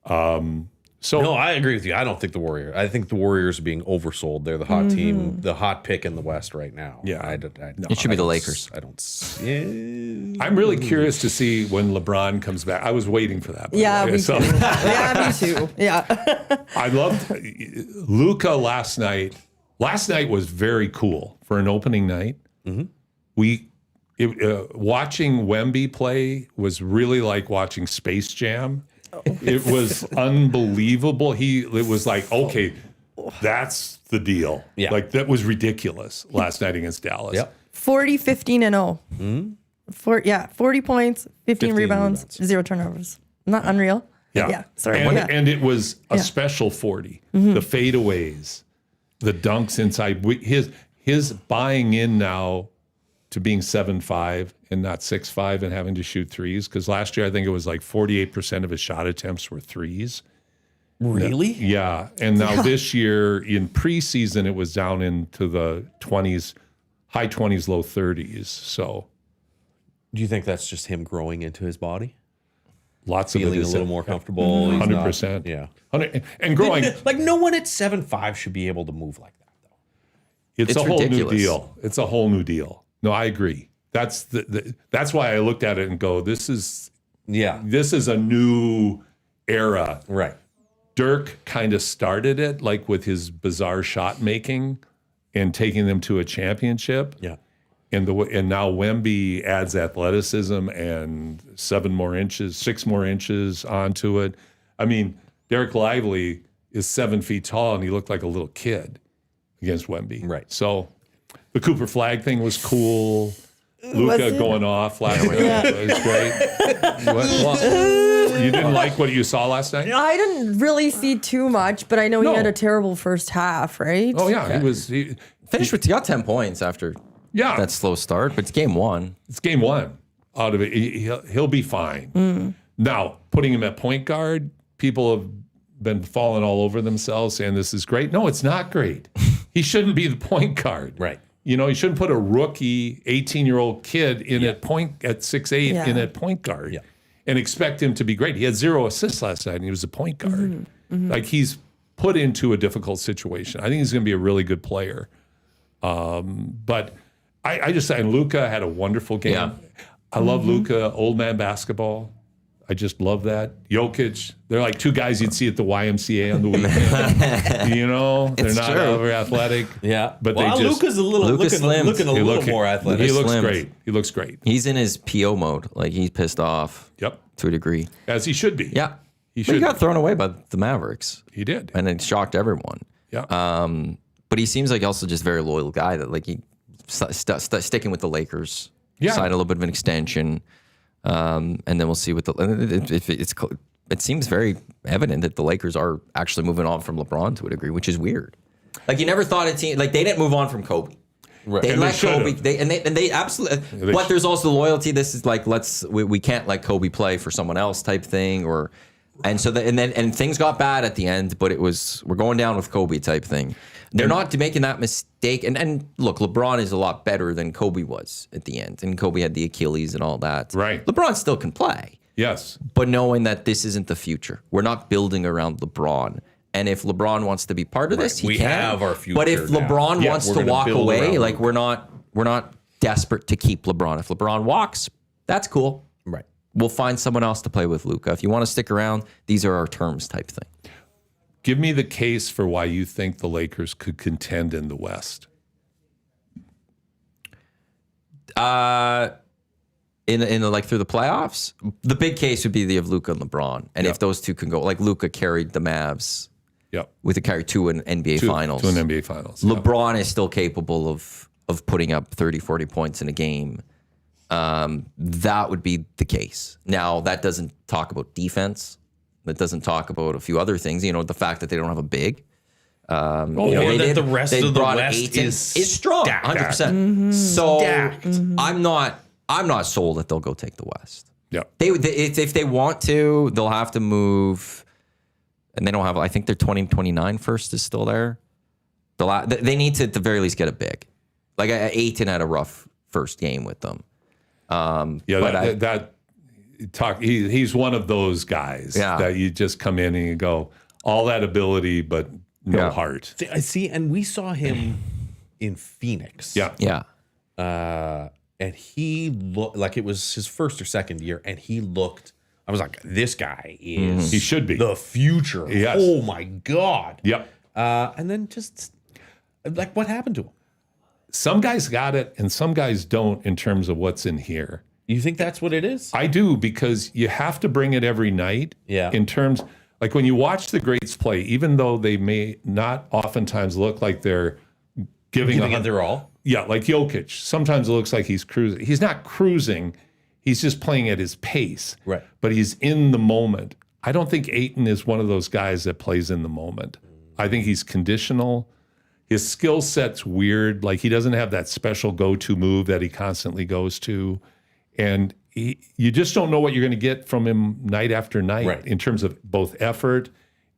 No, I agree with you. I don't think the Warriors. I think the Warriors are being oversold. They're the hot team, the hot pick in the West right now. Yeah. It should be the Lakers. I don't. See, I'm really curious to see when LeBron comes back. I was waiting for that. by the Yeah, way. me So- too. Yeah, me too. Yeah. I loved Luka last night. Last night was very cool for an opening night. Watching Wemby play was really like watching Space Jam. It was unbelievable. It was like, okay, that's the deal. Yeah. Like that was ridiculous last night against Dallas. Yep. 40, 15, and 0. 40 points, 15 rebounds, rebounds. 0 turnovers. Not unreal. Yeah. Sorry. And it was a special 40. The fadeaways, the dunks inside. His buying in now to being 7'5" and not 6'5" and having to shoot threes. Because last year I think it was like 48% of his shot attempts were threes. really? Yeah. And now this year in preseason it was down into the 20s, high 20s, low 30s. So Do you think that's just him growing into his body, lots of feeling it a is little more comfortable? He's not- 100%. Yeah. 100 and growing. Like no one at 7'5" should be able to move like that, though. It's It's a whole ridiculous. new deal. It's a whole new deal. No, I agree. That's that's why I looked at it and go, this is Yeah. a new era. Right. Dirk kind of started it, like with his bizarre shot making and taking them to a championship. Yeah. And now Wemby adds athleticism and 6 more inches onto it. I mean, Derek Lively is 7 feet tall and he looked like a little kid against Wemby. Right. So the Cooper Flag thing was cool. Luka it? going off last night was great. You didn't like what you saw last night? I didn't really see too much, but I know No. he had a terrible first half, right? Oh yeah, he He got 10 points after yeah. that slow start, but it's game one. It's game one out of it. He'll be fine. Now, putting him at point guard, people have been falling all over themselves saying this is great. No, it's not great. He shouldn't be the point guard. Right. You know, he shouldn't put a rookie 18-year-old kid in at 6'8" Yeah. in at point guard Yeah. and expect him to be great. He had 0 assists last night and he was a point guard. Like he's put into a difficult situation. I think he's going to be a really good player. But I just and Luka had a wonderful game. Yeah. I love Luka, old man basketball. I just love that. Jokic, they're like two guys you'd see at the YMCA on the weekend. You know, they're It's not true. over athletic. Yeah. But well, they just Luka's a little Luka's slimmed. looking a he little look- more athletic. He looks Slimmed. great. He looks great. He's in his PO mode. Like he's pissed off Yep. to a degree. As he should be. Yeah. He But he should. got thrown away by the Mavericks He did. and it shocked everyone. Yeah. But he seems like also just a very loyal guy that like he sticking with the Lakers. Yeah. Signed a little bit of an extension. And then we'll see what it seems very evident that the Lakers are actually moving on from LeBron to a degree, which is weird. Like you never thought a team like they didn't move on from Kobe. Right. They And they let Kobe. should've. They absolutely. But there's also loyalty. This is like we can't let Kobe play for someone else type thing, or and so and things got bad at the end. But we're going down with Kobe type thing. They're not making that mistake. And look, LeBron is a lot better than Kobe was at the end, and Kobe had the Achilles and all that. Right. LeBron still can play, Yes. but knowing that this isn't the future, we're not building around LeBron. And if LeBron wants to be part of this, he We can. have our future But if now. LeBron Yeah, wants we're to gonna walk build away, around like we're not desperate to keep LeBron. If LeBron walks, that's cool. Right. We'll find someone else to play with Luka. If you want to stick around, these are our terms type thing. Give me the case for why you think the Lakers could contend in the West. In the like through the playoffs, the big case would be the of Luka and LeBron. And if those two can go, like Luka carried the Mavs Yep. with a carry to an NBA finals. To an NBA finals. Yep. LeBron is still capable of putting up 30, 40 points in a game. That would be the case. Now, that doesn't talk about defense. That doesn't talk about a few other things. You know, the fact that they don't have a big. Or that the rest of the brought West Ayton. is strong, stacked. 100%. So Stacked. I'm not sold that they'll go take the West. Yep. If they want to, they'll have to move. And they don't have, I think their 2029 first is still there. They need to, at the very least, get a big. Like Ayton had a rough first game with them. He's one of those guys that you just come in and you go, all that ability, but no heart. I see, and we saw him in Phoenix. Yeah. Yeah. And he looked like it was his first or second year, and he looked. I was like, this guy is. He should be. The future. Yes. Oh my God. Yep. And then just like what happened to him? Some guys got it and some guys don't in terms of what's in here. You think that's what it is? I do, because you have to bring it every night. Yeah. In terms, like when you watch the greats play, even though they may not oftentimes look like they're giving it their all. Yeah, like Jokic. Sometimes it looks like he's cruising. He's not cruising. He's just playing at his pace. Right. But he's in the moment. I don't think Ayton is one of those guys that plays in the moment. I think he's conditional. His skill set's weird. Like he doesn't have that special go-to move that he constantly goes to. And you just don't know what you're going to get from him night after night in terms of both effort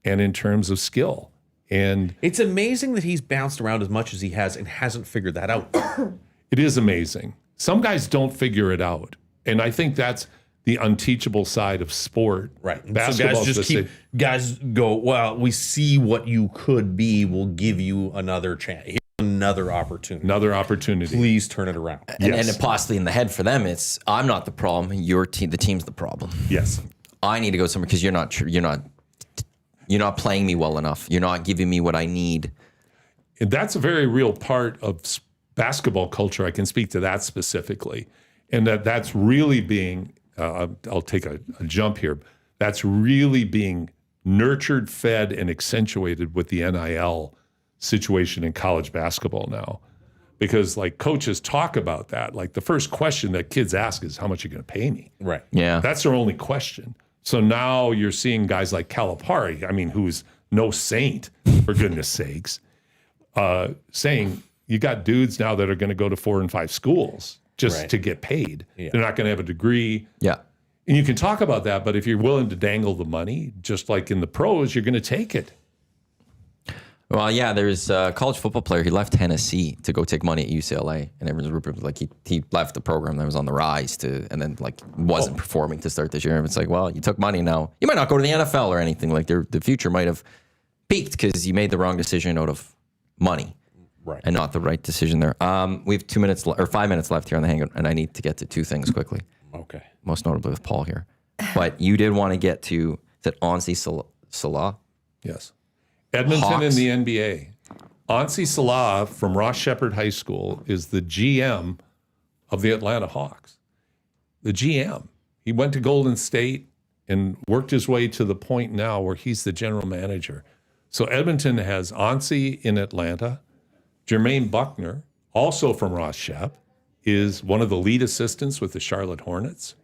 and in terms of skill. And it's amazing that he's bounced around as much as he has and hasn't figured that out. It is amazing. Some guys don't figure it out. And I think that's the unteachable side of sport. Right. Basketball So guys go, well, we see what you could be. We'll give you another chance. Here's another opportunity. Another opportunity. Please turn it around. And possibly in the head for them, it's I'm not the problem. Your team, the team's the problem. Yes. I need to go somewhere because you're not playing me well enough. You're not giving me what I need. And that's a very real part of basketball culture. I can speak to that specifically. And that's really being, I'll take a jump here. That's really being nurtured, fed, and accentuated with the NIL situation in college basketball now. Because like coaches talk about that. Like the first question that kids ask is, how much are you going to pay me? Right. Yeah. That's their only question. So now you're seeing guys like Calipari, I mean, who's no saint, for goodness sakes, saying you got dudes now that are going to go to 4 and 5 schools just to get paid. Yeah. They're not going to have a degree. Yeah. And you can talk about that, but if you're willing to dangle the money, just like in the pros, you're going to take it. Well, yeah, there's a college football player. He left Tennessee to go take money at UCLA, and everyone's like he left the program that was on the rise and then like wasn't performing to start this year. And it's like, well, you took money now. You might not go to the NFL or anything. Like the future might have peaked because you made the wrong decision out of money, right, and not the right decision there. We have 5 minutes left here on the Hangout, and I need to get to two things quickly. Okay, most notably with Paul here, but you did want to get to that Ansi Salah. Yes. Edmonton Hawks. in the NBA. Ansi Salah from Ross Shepherd High School is the GM of the Atlanta Hawks. The GM. He went to Golden State and worked his way to the point now where he's the general manager. So Edmonton has Ansi in Atlanta. Jermaine Buckner, also from Ross Shep, is one of the lead assistants with the Charlotte Hornets.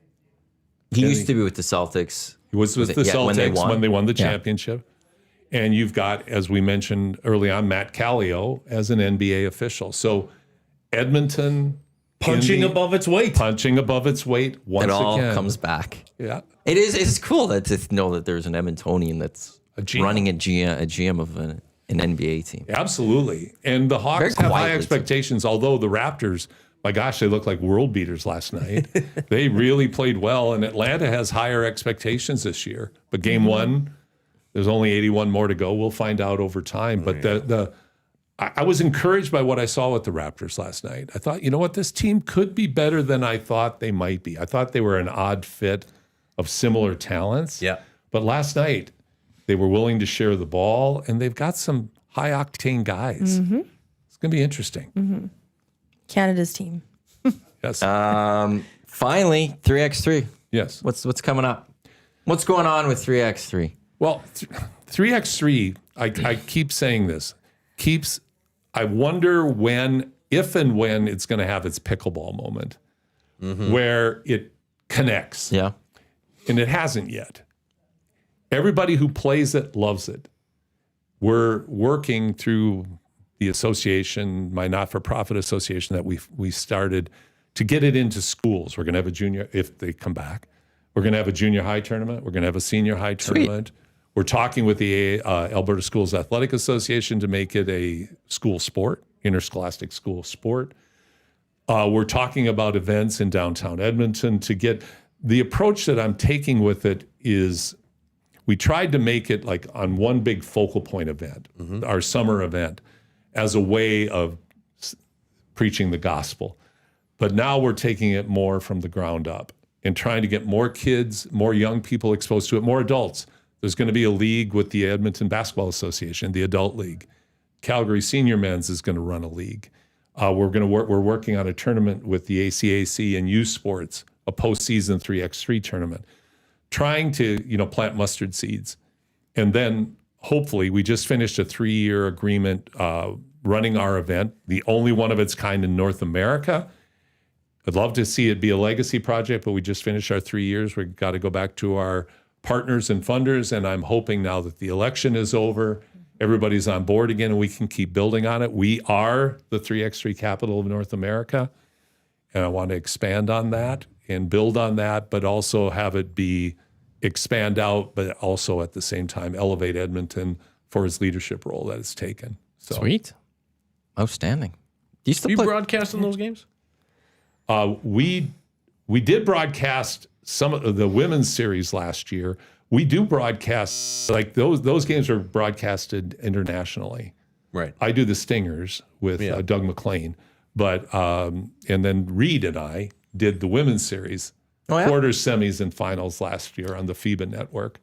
He used to be with the Celtics. He was with the Celtics when they won the Yeah. championship. And you've got, as we mentioned early on, Matt Callio as an NBA official. So Edmonton punching above its weight. Punching above its weight once again. It all comes back. Yeah. It's cool to know that there's an Edmontonian that's GM. running a GM of an NBA team. Absolutely. And the Hawks Very have high quietly, expectations, although the Raptors, my gosh, they look like world beaters last night. They really played well, and Atlanta has higher expectations this year. But game one, There's only 81 more to go. We'll find out over time. But I was encouraged by what I saw with the Raptors last night. I thought, you know what, this team could be better than I thought they might be. I thought they were an odd fit of similar talents. Yeah. But last night, they were willing to share the ball, and they've got some high-octane guys. Mm-hmm. It's going to be interesting. Mm-hmm. Canada's team. Yes. Finally, 3x3. Yes. What's coming up? What's going on with 3x3? Well, 3x3, I keep saying this. I wonder if and when it's going to have its pickleball moment where it connects. Yeah. And it hasn't yet. Everybody who plays it loves it. We're working through the association, my not-for-profit association that we started to get it into schools. We're going to have a junior, if they come back. We're going to have a junior high tournament. We're going to have a senior high tournament. We're talking with the Alberta Schools Athletic Association to make it a school sport, interscholastic school sport. We're talking about events in downtown Edmonton to get the approach that I'm taking with it is we tried to make it like on one big focal point event, our summer event, as a way of preaching the gospel. But now we're taking it more from the ground up and trying to get more kids, more young people exposed to it, more adults. There's going to be a league with the Edmonton Basketball Association, the Adult League. Calgary Senior Men's is going to run a league. We're working on a tournament with the ACAC and youth sports, a postseason 3x3 tournament, trying to plant mustard seeds. And then hopefully we just finished a 3-year agreement running our event, the only one of its kind in North America. I'd love to see it be a legacy project, but we just finished our 3 years. We've got to go back to our partners and funders, and I'm hoping now that the election is over, everybody's on board again, and we can keep building on it. We are the 3x3 capital of North America, and I want to expand on that and build on that, but also have it expand out, but also at the same time elevate Edmonton for his leadership role that it's taken. So, Sweet. Outstanding. Do you still Are you play? broadcasting those games? We did broadcast some of the women's series last year. We do broadcast, like those games are broadcasted internationally. Right. I do the Stingers with Doug McLean, but and then Reed and I did the women's series, quarters, semis, and finals last year on the FIBA network.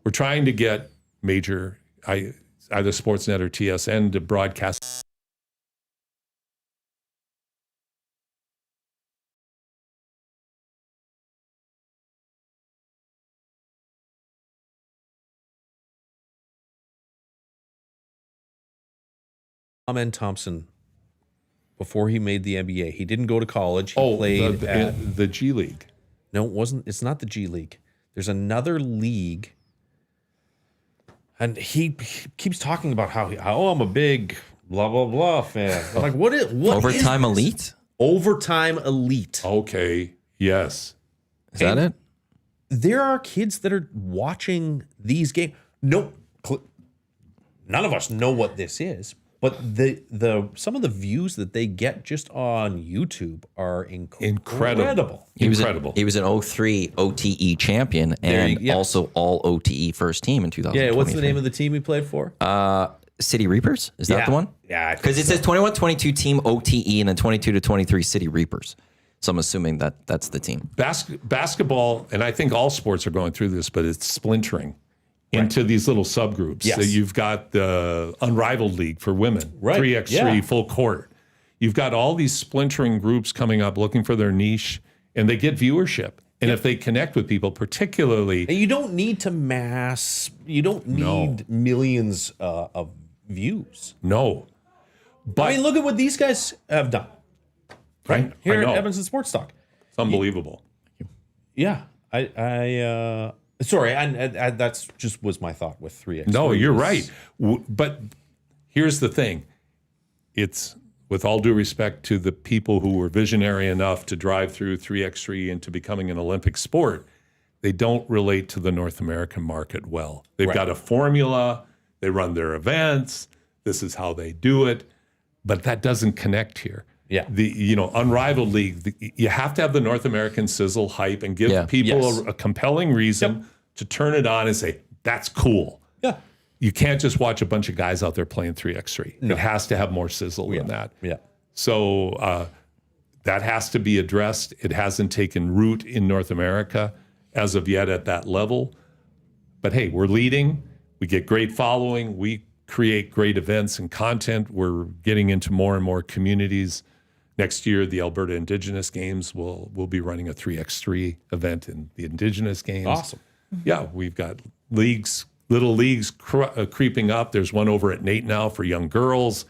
We're trying to get major, either Sportsnet or TSN to broadcast. Amen Thompson, before he made the NBA, he didn't go to college. He played the G League. No, it wasn't. It's not the G League. There's another league, and he keeps talking about how I'm a big blah blah blah fan. I'm like, what Overtime is this? Elite? Overtime Elite. Okay. Yes. Is that it? There are kids that are watching these games. None of us know what this is. But some of the views that they get just on YouTube are incredible. He was an 03 OTE champion and also all OTE first team in 2023. Yeah, what's the name of the team he played for? City Reapers? Is that the one? Yeah. Because it says 21-22 team OTE and then 22-23 City Reapers. So I'm assuming that's the team. Basketball, and I think all sports are going through this, but it's splintering into these little subgroups. Yes. So you've got the Unrivaled League for women, 3x3 full court. You've got all these splintering groups coming up looking for their niche, and they get viewership. And if they connect with people, particularly... And you don't need to you don't need millions of views. No. But I mean, look at what these guys have done. Right? Here at Edmonton Sports Talk. It's unbelievable. Yeah. Sorry, and that's just was my thought with 3x. No, you're right. But here's the thing. It's, with all due respect to the people who were visionary enough to drive through 3x3 into becoming an Olympic sport, they don't relate to the North American market well. They've got a formula. They run their events. This is how they do it. But that doesn't connect here. Yeah. The Unrivaled League, you have to have the North American sizzle hype and give people a compelling reason to turn it on and say, that's cool. Yeah. You can't just watch a bunch of guys out there playing 3x3. It has to have more sizzle than that. Yeah. So that has to be addressed. It hasn't taken root in North America as of yet at that level. But hey, we're leading. We get great following. We create great events and content. We're getting into more and more communities. Next year, the Alberta Indigenous Games will be running a 3x3 event in the Indigenous Games. Awesome. Yeah, we've got little leagues creeping up. There's one over at Nate now for young girls.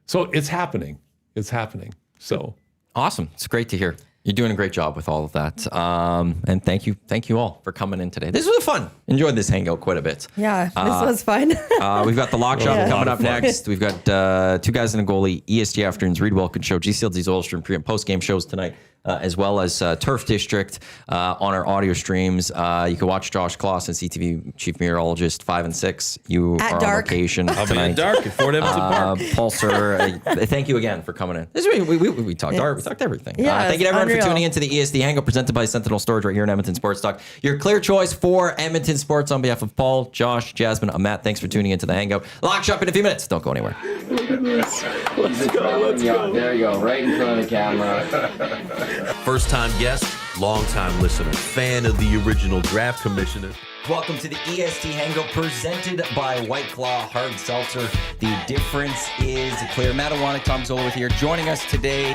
So it's happening. It's happening. So Awesome. It's great to hear. You're doing a great job with all of that. And thank you all for coming in today. This was fun. Enjoyed this hangout quite a bit. Yeah, this was fun. We've got the lock shop Yeah. coming up next. We've got Two Guys and a Goalie, EST Afternoons, Reed Wilkins Show, GCLD's Oilstream pre and post game shows tonight, as well as Turf District on our audio streams. You can watch Josh Classen, CTV Chief Meteorologist, 5 and 6. You At are dark. on location I'll be in tonight. dark at Fort Edmonton Park. Pulsar, thank you again for coming in. This is, we talked art, we talked everything. Yeah, Thank you to it's everyone unreal. for tuning into the EST Hangout presented by Sentinel Storage right here in Edmonton Sports Talk. Your clear choice for Edmonton Sports on behalf of Paul, Josh, Jasmine, I'm Matt. Thanks for tuning into the Hangout. Lock shop in a few minutes. Don't go anywhere. Let's go. There you go, right in front of the camera. First time guest, long time listener, fan of the original draft commissioner. Welcome to the EST Hangout presented by White Claw Hard Seltzer. The difference is clear. Matt Iwanyk, Tom Zola with here. Joining us today,